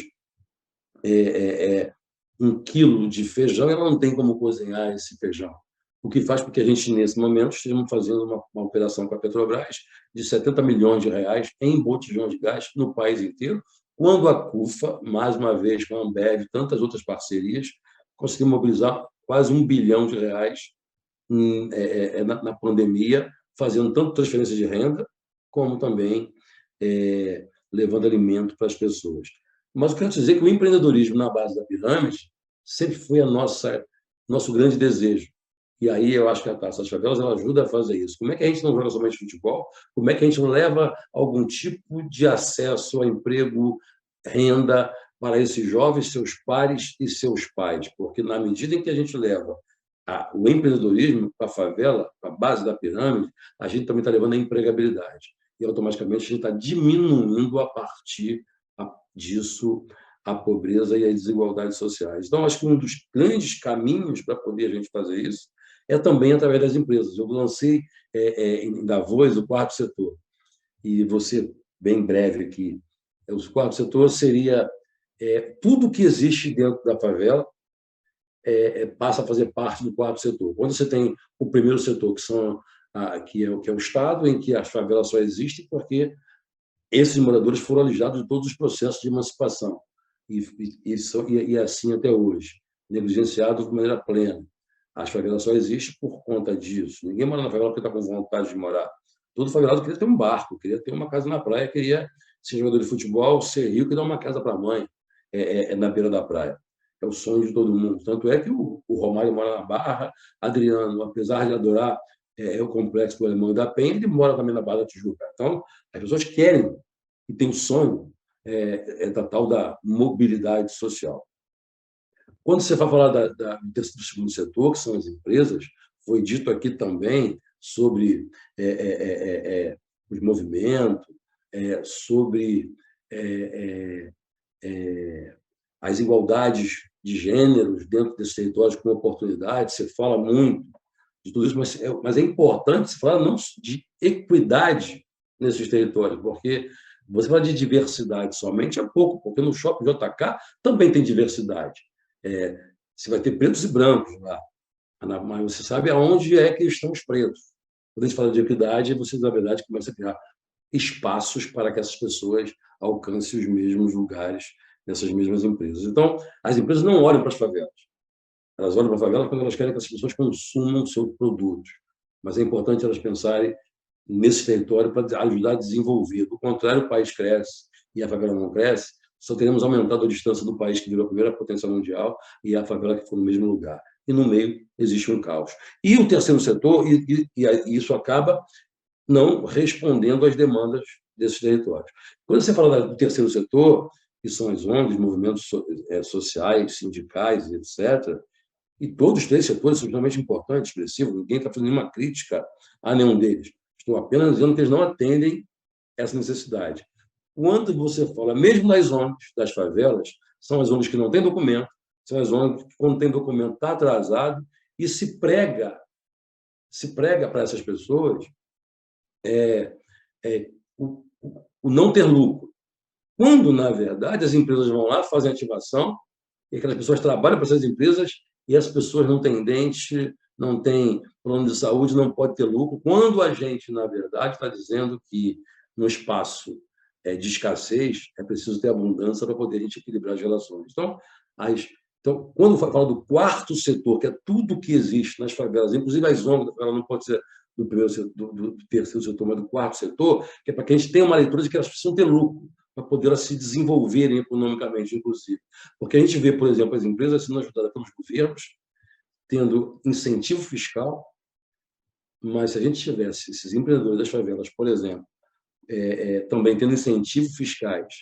1 quilo de feijão e ela não tem como cozinhar esse feijão. O que faz com que a gente, nesse momento, estejamos fazendo uma operação com a Petrobras de 70 milhões de reais em botijão de gás no país inteiro, quando a CUFA, mais uma vez com a Ambev e tantas outras parcerias, conseguiu mobilizar quase 1 bilhão de reais na pandemia, fazendo tanto transferência de renda, como também levando alimento para as pessoas. Mas eu quero dizer que o empreendedorismo na base da pirâmide sempre foi nosso grande desejo. E aí eu acho que a Taça das Favelas ela ajuda a fazer isso. Como é que a gente não joga somente futebol? Como é que a gente leva algum tipo de acesso a emprego, renda para esses jovens, seus pares e seus pais? Porque na medida em que a gente leva o empreendedorismo para a favela, para a base da pirâmide, a gente também está levando a empregabilidade. E automaticamente a gente está diminuindo a partir disso a pobreza e as desigualdades sociais. Então, acho que um dos grandes caminhos para poder a gente fazer isso é também através das empresas. Eu lancei em Davos o quarto setor. E você, bem breve aqui, o quarto setor seria tudo que existe dentro da favela passa a fazer parte do quarto setor. Quando você tem o primeiro setor, que é o Estado, em que as favelas só existem porque esses moradores foram alijados de todos os processos de emancipação. E assim até hoje, negligenciados de maneira plena. As favelas só existem por conta disso. Ninguém mora na favela porque está com vontade de morar. Todo favelado queria ter um barco, queria ter uma casa na praia, queria ser jogador de futebol, ser rico e dar uma casa para a mãe na beira da praia. É o sonho de todo mundo. Tanto é que o Romário mora na Barra, Adriano, apesar de adorar o complexo do Alemão e da Penha, ele mora também na Barra da Tijuca. Então, as pessoas querem e têm o sonho da tal da mobilidade social. Quando você vai falar do segundo setor, que são as empresas, foi dito aqui também sobre os movimentos, sobre as igualdades de gêneros dentro desses territórios com oportunidades. Você fala muito de tudo isso, mas é importante se falar não de equidade nesses territórios, porque você fala de diversidade somente é pouco, porque no Shopping JK também tem diversidade. Você vai ter pretos e brancos lá, mas você sabe aonde é que estão os pretos. Quando a gente fala de equidade, você, na verdade, começa a criar espaços para que essas pessoas alcancem os mesmos lugares nessas mesmas empresas. Então, as empresas não olham para as favelas. Elas olham para a favela quando elas querem que as pessoas consumam seus produtos. Mas é importante elas pensarem nesse território para ajudar a desenvolver. Do contrário, o país cresce e a favela não cresce, só teremos aumentado a distância do país que virou a primeira potência mundial e a favela que ficou no mesmo lugar. E no meio existe um caos. E o terceiro setor, e isso acaba não respondendo às demandas desses territórios. Quando você fala do terceiro setor, que são as ONGs, movimentos sociais, sindicais, etc., e todos os três setores são extremamente importantes, expressivos, ninguém está fazendo nenhuma crítica a nenhum deles. Estou apenas dizendo que eles não atendem essa necessidade. Quando você fala, mesmo nas ONGs, das favelas, são as ONGs que não têm documento, são as ONGs que, quando tem documento, está atrasado, e se prega para essas pessoas o não ter lucro. Quando, na verdade, as empresas vão lá, fazem ativação, e aquelas pessoas trabalham para essas empresas, e as pessoas não têm dente, não têm plano de saúde, não pode ter lucro, quando a gente, na verdade, está dizendo que no espaço de escassez é preciso ter abundância para poder a gente equilibrar as relações. Então, quando fala do quarto setor, que é tudo que existe nas favelas, inclusive as ONGs, ela não pode ser do primeiro setor, do terceiro setor, mas do quarto setor, que é para que a gente tenha uma leitura de que elas precisam ter lucro, para poder se desenvolverem economicamente, inclusive. Porque a gente vê, por exemplo, as empresas sendo ajudadas pelos governos, tendo incentivo fiscal, mas se a gente tivesse esses empreendedores das favelas, por exemplo, também tendo incentivos fiscais,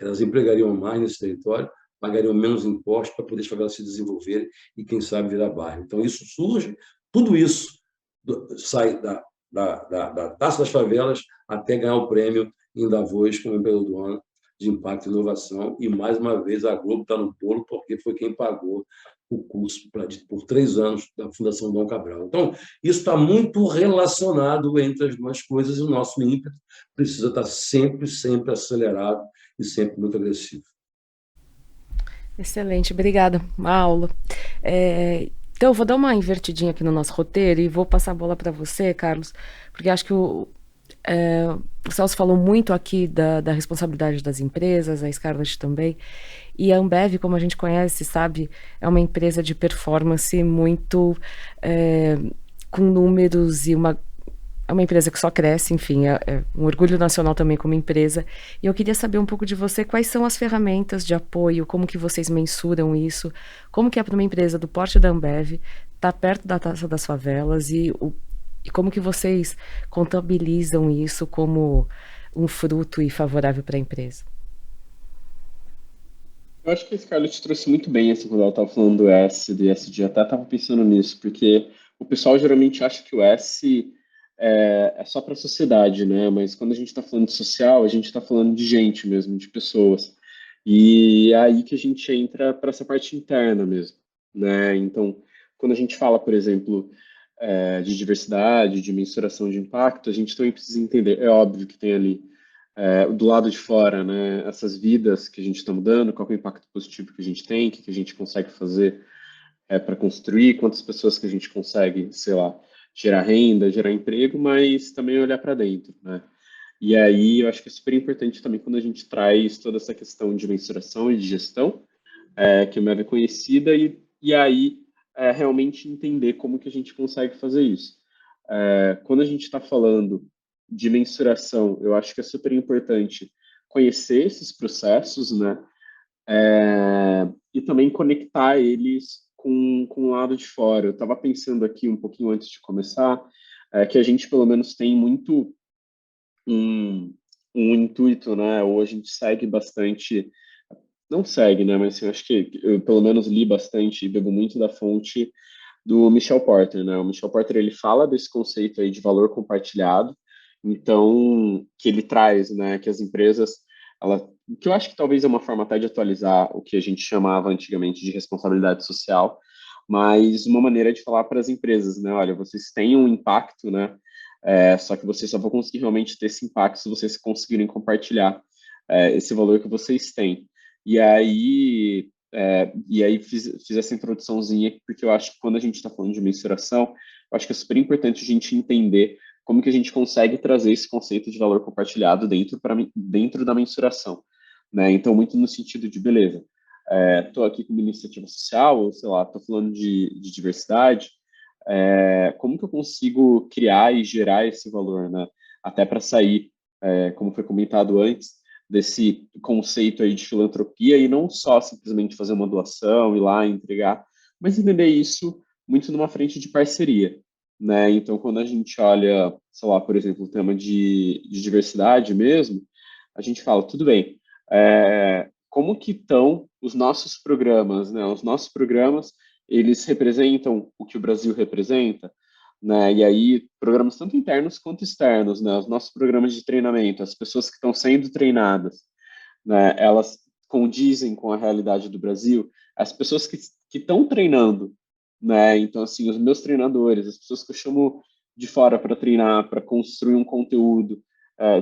elas empregariam mais nesse território, pagariam menos impostos para poder as favelas se desenvolverem e, quem sabe, virar bairro. Então, isso surge, tudo isso sai da Taça das Favelas até ganhar o prêmio em Davos como empreendedor do ano de impacto e inovação. E, mais uma vez, a Globo está no bolo porque foi quem pagou o curso por 3 anos da Fundação Dom Cabral. Então, isso está muito relacionado entre as duas coisas, e o nosso ímpeto precisa estar sempre, sempre acelerado e sempre muito agressivo. Excelente, obrigada. Uma aula. Então, eu vou dar uma invertidinha aqui no nosso roteiro e vou passar a bola para você, Carlos, porque acho que o Celso falou muito aqui da responsabilidade das empresas, a Scarlett também, e a Ambev, como a gente conhece, sabe, é uma empresa de performance muito com números, e é uma empresa que só cresce, enfim, é um orgulho nacional também como empresa. E eu queria saber um pouco de você, quais são as ferramentas de apoio, como que vocês mensuram isso, como que é para uma empresa do porte da Ambev estar perto da Taça das Favelas, e como que vocês contabilizam isso como um fruto e favorável para a empresa? Eu acho que a Scarlett trouxe muito bem, assim, quando ela estava falando do S, do ESG, até estava pensando nisso, porque o pessoal geralmente acha que o S é só para a sociedade, né? Mas quando a gente está falando de social, a gente está falando de gente mesmo, de pessoas. E é aí que a gente entra para essa parte interna mesmo, né? Então, quando a gente fala, por exemplo, de diversidade, de mensuração de impacto, a gente também precisa entender, é óbvio que tem ali do lado de fora, né, essas vidas que a gente está mudando, qual é o impacto positivo que a gente tem, o que a gente consegue fazer para construir, quantas pessoas que a gente consegue, sei lá, gerar renda, gerar emprego, mas também olhar para dentro, né? E aí eu acho que é super importante também quando a gente traz toda essa questão de mensuração e de gestão, que é uma conhecida, e aí realmente entender como que a gente consegue fazer isso. Quando a gente está falando de mensuração, eu acho que é super importante conhecer esses processos, né? E também conectar eles com o lado de fora. Eu estava pensando aqui um pouquinho antes de começar, que a gente pelo menos tem muito um intuito, né? Ou a gente segue bastante, não segue, né? Mas eu acho que eu pelo menos li bastante e bebo muito da fonte do Michel Porter, né? O Michel Porter, ele fala desse conceito aí de valor compartilhado, então, que ele traz, né, que as empresas, que eu acho que talvez é uma forma até de atualizar o que a gente chamava antigamente de responsabilidade social, mas uma maneira de falar para as empresas, né, olha, vocês têm um impacto, né, só que vocês só vão conseguir realmente ter esse impacto se vocês conseguirem compartilhar esse valor que vocês têm. E aí fiz essa introduçãozinha, porque eu acho que quando a gente está falando de mensuração, eu acho que é super importante a gente entender como que a gente consegue trazer esse conceito de valor compartilhado dentro da mensuração, né? Então, muito no sentido de, beleza, estou aqui com uma iniciativa social, ou sei lá, estou falando de diversidade, como que eu consigo criar e gerar esse valor, né? Até para sair, como foi comentado antes, desse conceito aí de filantropia, e não só simplesmente fazer uma doação, ir lá entregar, mas entender isso muito numa frente de parceria, né? Então, quando a gente olha, sei lá, por exemplo, o tema de diversidade mesmo, a gente fala, tudo bem, como que estão os nossos programas, né? Os nossos programas, eles representam o que o Brasil representa, né? E aí, programas tanto internos quanto externos, né? Os nossos programas de treinamento, as pessoas que estão sendo treinadas, né? Elas condizem com a realidade do Brasil, as pessoas que estão treinando, né? Então, assim, os meus treinadores, as pessoas que eu chamo de fora para treinar, para construir um conteúdo,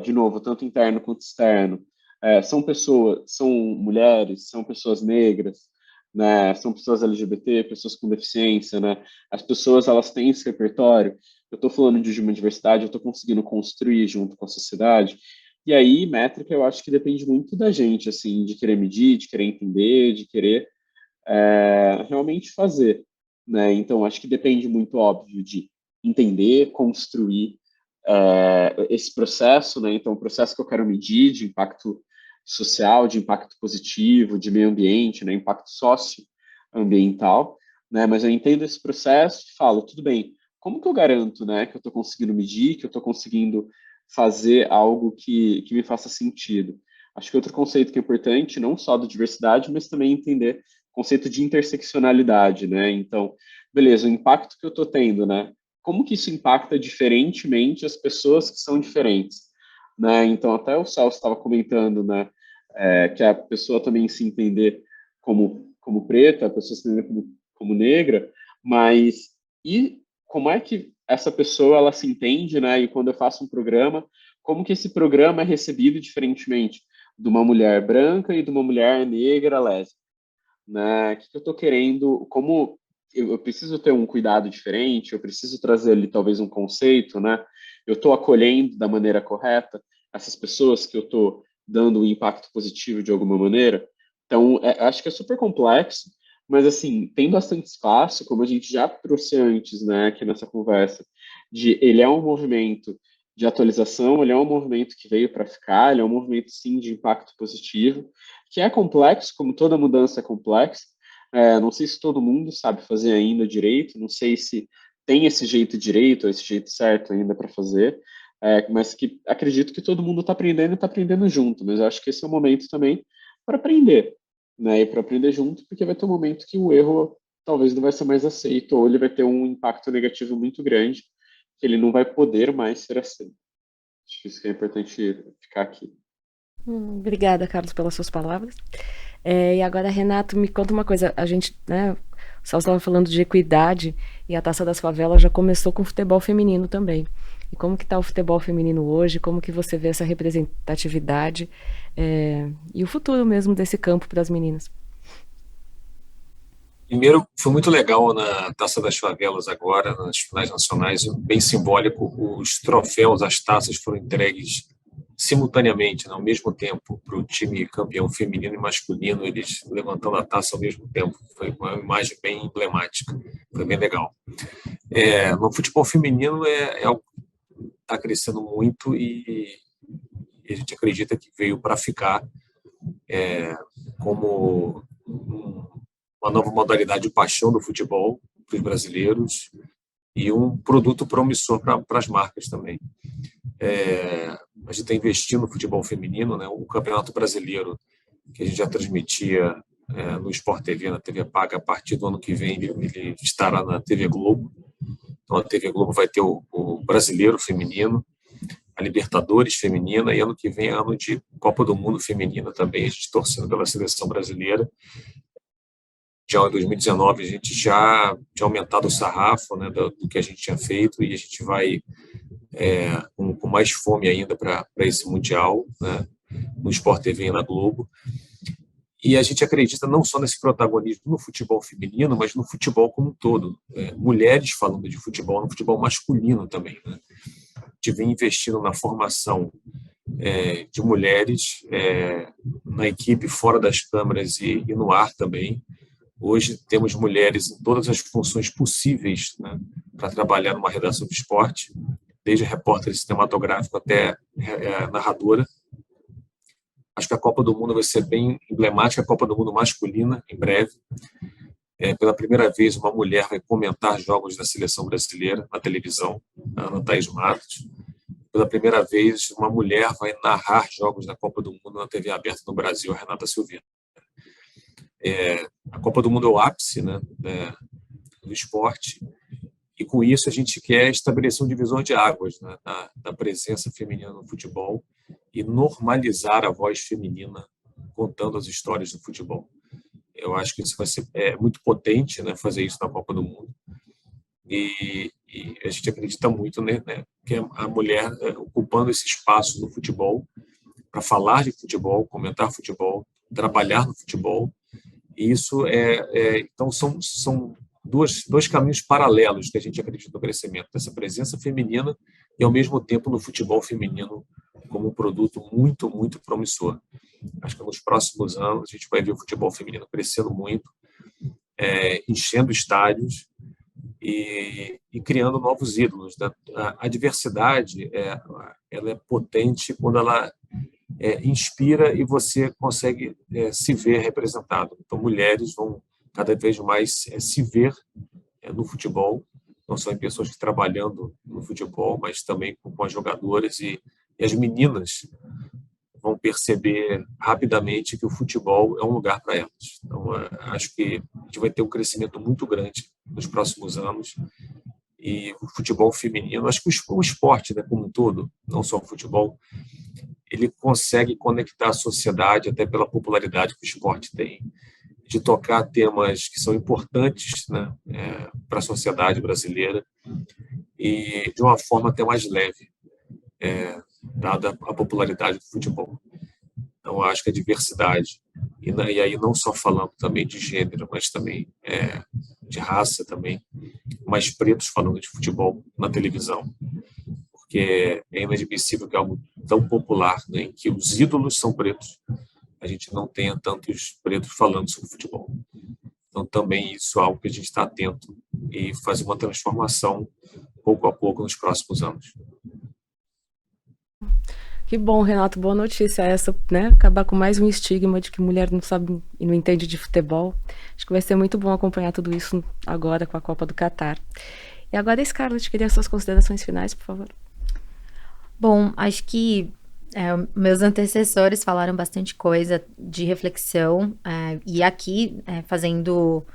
de novo, tanto interno quanto externo, são mulheres, são pessoas negras, né? São pessoas LGBT, pessoas com deficiência, né? As pessoas, elas têm esse repertório. Eu estou falando de uma diversidade, eu estou conseguindo construir junto com a sociedade. E aí, métrica, eu acho que depende muito da gente, assim, de querer medir, de querer entender, de querer realmente fazer, né? Então, acho que depende muito, óbvio, de entender, construir esse processo, né? Então, o processo que eu quero medir de impacto social, de impacto positivo, de meio ambiente, né? Impacto socioambiental, né? Mas eu entendo esse processo e falo, tudo bem, como que eu garanto, né, que eu estou conseguindo medir, que eu estou conseguindo fazer algo que me faça sentido? Acho que outro conceito que é importante, não só da diversidade, mas também entender o conceito de interseccionalidade, né? Então, beleza, o impacto que eu estou tendo, né? Como que isso impacta diferentemente as pessoas que são diferentes, né? Então, até o Celso estava comentando, né, que a pessoa também se entender como preta, a pessoa se entender como negra, mas e como é que essa pessoa ela se entende, né? E quando eu faço um programa, como que esse programa é recebido diferentemente de uma mulher branca e de uma mulher negra lésbica, né? O que eu estou querendo, como eu preciso ter um cuidado diferente, eu preciso trazer ali talvez um conceito, né? Eu estou acolhendo da maneira correta essas pessoas que eu estou dando um impacto positivo de alguma maneira. Então, acho que é super complexo, mas assim, tem bastante espaço, como a gente já trouxe antes, né, aqui nessa conversa, ele é um movimento de atualização, ele é um movimento que veio para ficar, ele é um movimento, sim, de impacto positivo, que é complexo, como toda mudança é complexa. Não sei se todo mundo sabe fazer ainda direito, não sei se tem esse jeito direito, ou esse jeito certo ainda para fazer, mas que acredito que todo mundo está aprendendo e está aprendendo junto, mas eu acho que esse é o momento também para aprender, né, e para aprender junto, porque vai ter um momento que o erro talvez não vai ser mais aceito, ou ele vai ter um impacto negativo muito grande, que ele não vai poder mais ser aceito. Acho que isso que é importante ficar aqui. Obrigada, Carlos, pelas suas palavras. E agora, Renato, me conta uma coisa. A gente, né, o Celso estava falando de equidade e a Taça das Favelas já começou com futebol feminino também. E como que está o futebol feminino hoje? Como que você vê essa representatividade e o futuro mesmo desse campo para as meninas? Primeiro, foi muito legal na Taça das Favelas agora, nas finais nacionais, bem simbólico, os troféus, as taças foram entregues simultaneamente, né, ao mesmo tempo, para o time campeão feminino e masculino, eles levantando a taça ao mesmo tempo. Foi uma imagem bem emblemática, foi bem legal. No futebol feminino é algo que está crescendo muito e a gente acredita que veio para ficar como uma nova modalidade de paixão do futebol para os brasileiros e um produto promissor para as marcas também. A gente está investindo no futebol feminino, né? O Campeonato Brasileiro, que a gente já transmitia no Sport TV, na TV paga, a partir do ano que vem ele estará na TV Globo. Então a TV Globo vai ter o Brasileiro Feminino, a Libertadores Feminina, e ano que vem é ano de Copa do Mundo Feminina também, a gente torcendo pela seleção brasileira. Já em 2019 a gente já tinha aumentado o sarrafo, né, do que a gente tinha feito, e a gente vai com mais fome ainda para esse Mundial, né, no Sport TV e na Globo. E a gente acredita não só nesse protagonismo no futebol feminino, mas no futebol como um todo. Mulheres falando de futebol, no futebol masculino também, né? A gente vem investindo na formação de mulheres na equipe, fora das câmeras e no ar também. Hoje temos mulheres em todas as funções possíveis, né, para trabalhar numa redação de esporte, desde repórter cinematográfico até narradora. Acho que a Copa do Mundo vai ser bem emblemática, a Copa do Mundo masculina, em breve. Pela primeira vez, uma mulher vai comentar jogos da seleção brasileira na televisão, a Ana Thaís Matos. Pela primeira vez, uma mulher vai narrar jogos da Copa do Mundo na TV aberta no Brasil, a Renata Silveira. A Copa do Mundo é o ápice, né, do esporte, e com isso a gente quer estabelecer um divisor de águas, né, da presença feminina no futebol e normalizar a voz feminina contando as histórias do futebol. Eu acho que isso vai ser muito potente, né, fazer isso na Copa do Mundo. E a gente acredita muito, né, que a mulher ocupando esse espaço no futebol para falar de futebol, comentar futebol, trabalhar no futebol. E isso então são dois caminhos paralelos que a gente acredita no crescimento dessa presença feminina e ao mesmo tempo no futebol feminino como um produto muito, muito promissor. Acho que nos próximos anos a gente vai ver o futebol feminino crescendo muito, enchendo estádios e criando novos ídolos. A diversidade ela é potente quando ela inspira e você consegue se ver representado. Então, mulheres vão cada vez mais se ver no futebol, não só em pessoas que trabalhando no futebol, mas também com as jogadoras e as meninas vão perceber rapidamente que o futebol é um lugar para elas. Então, acho que a gente vai ter um crescimento muito grande nos próximos anos e o futebol feminino, acho que o esporte, né, como um todo, não só o futebol, ele consegue conectar a sociedade, até pela popularidade que o esporte tem, de tocar temas que são importantes, né, para a sociedade brasileira e de uma forma até mais leve, dada a popularidade do futebol. Então, acho que a diversidade, e aí não só falando também de gênero, mas também de raça também, mais pretos falando de futebol na televisão, porque é inadmissível que algo tão popular, né, em que os ídolos são pretos, a gente não tenha tantos pretos falando sobre futebol. Então, também isso é algo que a gente está atento e fazer uma transformação pouco a pouco nos próximos anos. Que bom, Renato, boa notícia essa, né? Acabar com mais um estigma de que mulher não sabe e não entende de futebol. Acho que vai ser muito bom acompanhar tudo isso agora com a Copa do Catar. E agora, Scarlett, queria suas considerações finais, por favor. Bom, acho que meus antecessores falaram bastante coisa de reflexão, e aqui, fazendo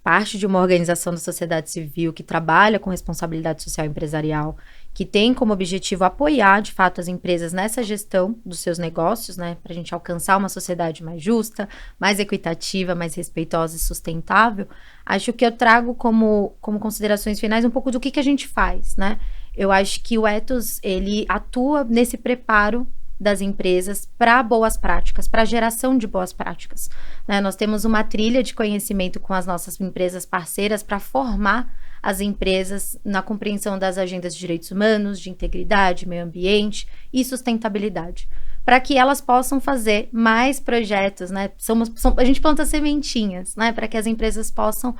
parte de uma organização da sociedade civil que trabalha com responsabilidade social empresarial, que tem como objetivo apoiar, de fato, as empresas nessa gestão dos seus negócios, né, para a gente alcançar uma sociedade mais justa, mais equitativa, mais respeitosa e sustentável. Acho que eu trago como considerações finais um pouco do que a gente faz, né? Eu acho que o Ethos, ele atua nesse preparo das empresas para boas práticas, para a geração de boas práticas, né? Nós temos uma trilha de conhecimento com as nossas empresas parceiras para formar as empresas na compreensão das agendas de direitos humanos, de integridade, meio ambiente e sustentabilidade, para que elas possam fazer mais projetos, né? A gente planta sementinhas, né? Para que as empresas possam,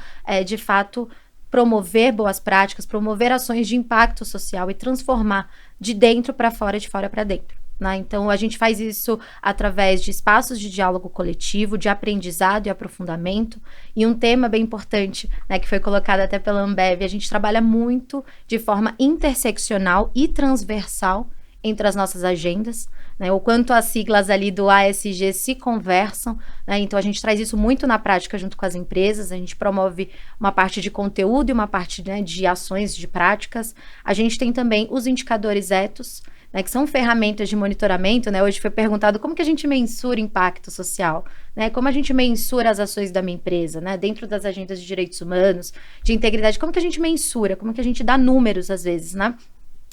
de fato, promover boas práticas, promover ações de impacto social e transformar de dentro para fora, de fora para dentro. Então, a gente faz isso através de espaços de diálogo coletivo, de aprendizado e aprofundamento. E um tema bem importante, né, que foi colocado até pela Ambev, a gente trabalha muito de forma interseccional e transversal entre as nossas agendas, né, o quanto as siglas ali do ASG se conversam, né, então a gente traz isso muito na prática junto com as empresas, a gente promove uma parte de conteúdo e uma parte, né, de ações, de práticas. A gente tem também os indicadores Ethos, né, que são ferramentas de monitoramento, né? Hoje foi perguntado como que a gente mensura impacto social, né? Como a gente mensura as ações da minha empresa, né? Dentro das agendas de direitos humanos, de integridade, como que a gente mensura, como que a gente dá números às vezes, né?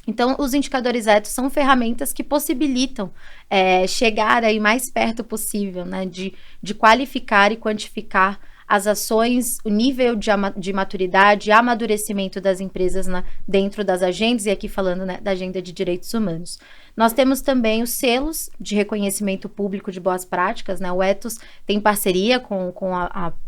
Então, os indicadores Ethos são ferramentas que possibilitam chegar aí mais perto possível, né? De qualificar e quantificar as ações, o nível de maturidade, amadurecimento das empresas dentro das agendas, e aqui falando, né, da agenda de direitos humanos. Nós temos também os selos de reconhecimento público de boas práticas, né? O Ethos tem parceria com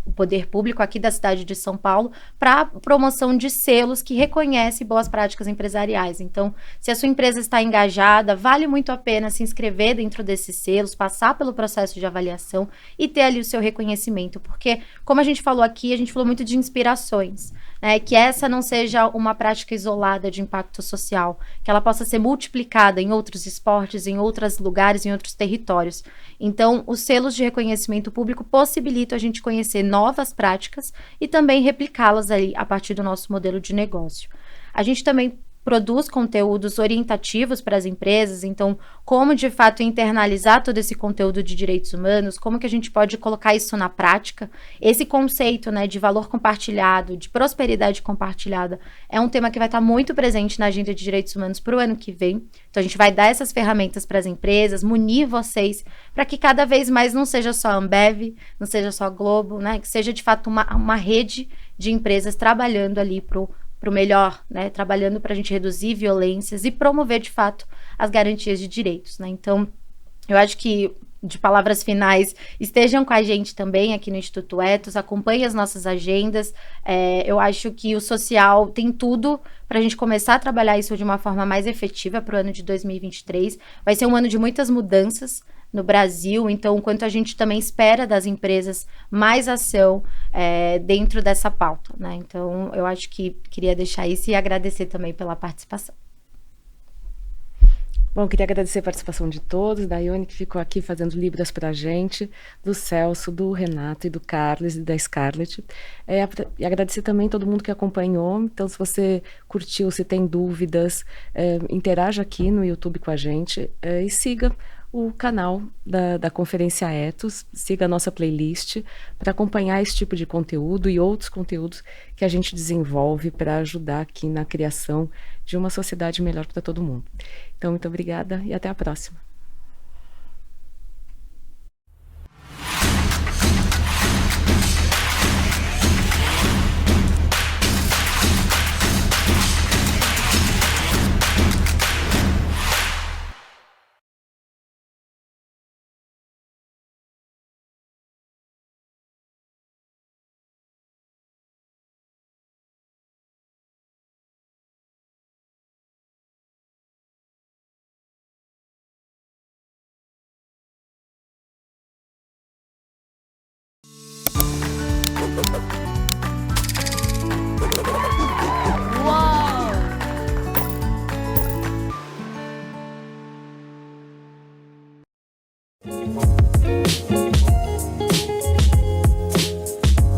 o poder público aqui da cidade de São Paulo para promoção de selos que reconhecem boas práticas empresariais. Então, se a sua empresa está engajada, vale muito a pena se inscrever dentro desses selos, passar pelo processo de avaliação e ter ali o seu reconhecimento, porque, como a gente falou aqui, a gente falou muito de inspirações, né? Que essa não seja uma prática isolada de impacto social, que ela possa ser multiplicada em outros esportes, em outros lugares, em outros territórios. Então, os selos de reconhecimento público possibilitam a gente conhecer novas práticas e também replicá-las aí a partir do nosso modelo de negócio. A gente também produz conteúdos orientativos para as empresas, então como de fato internalizar todo esse conteúdo de direitos humanos, como que a gente pode colocar isso na prática. Esse conceito, né, de valor compartilhado, de prosperidade compartilhada, é um tema que vai estar muito presente na agenda de direitos humanos para o ano que vem. Então a gente vai dar essas ferramentas para as empresas, munir vocês, para que cada vez mais não seja só a Ambev, não seja só a Globo, né, que seja de fato uma rede de empresas trabalhando ali para o melhor, né? Trabalhando para a gente reduzir violências e promover, de fato, as garantias de direitos, né? Então, eu acho que, de palavras finais, estejam com a gente também aqui no Instituto Ethos, acompanhem as nossas agendas. Eu acho que o social tem tudo para a gente começar a trabalhar isso de uma forma mais efetiva para o ano de 2023. Vai ser um ano de muitas mudanças no Brasil, então o quanto a gente também espera das empresas mais ação dentro dessa pauta, né? Então eu acho que queria deixar isso e agradecer também pela participação. Bom, queria agradecer a participação de todos, da Ione, que ficou aqui fazendo libras para a gente, do Celso, do Renato e do Carlos e da Scarlett. E agradecer também todo mundo que acompanhou. Então, se você curtiu, se tem dúvidas, interaja aqui no YouTube com a gente e siga o canal da Conferência Ethos, siga a nossa playlist para acompanhar esse tipo de conteúdo e outros conteúdos que a gente desenvolve para ajudar aqui na criação de uma sociedade melhor para todo mundo. Então, muito obrigada e até a próxima.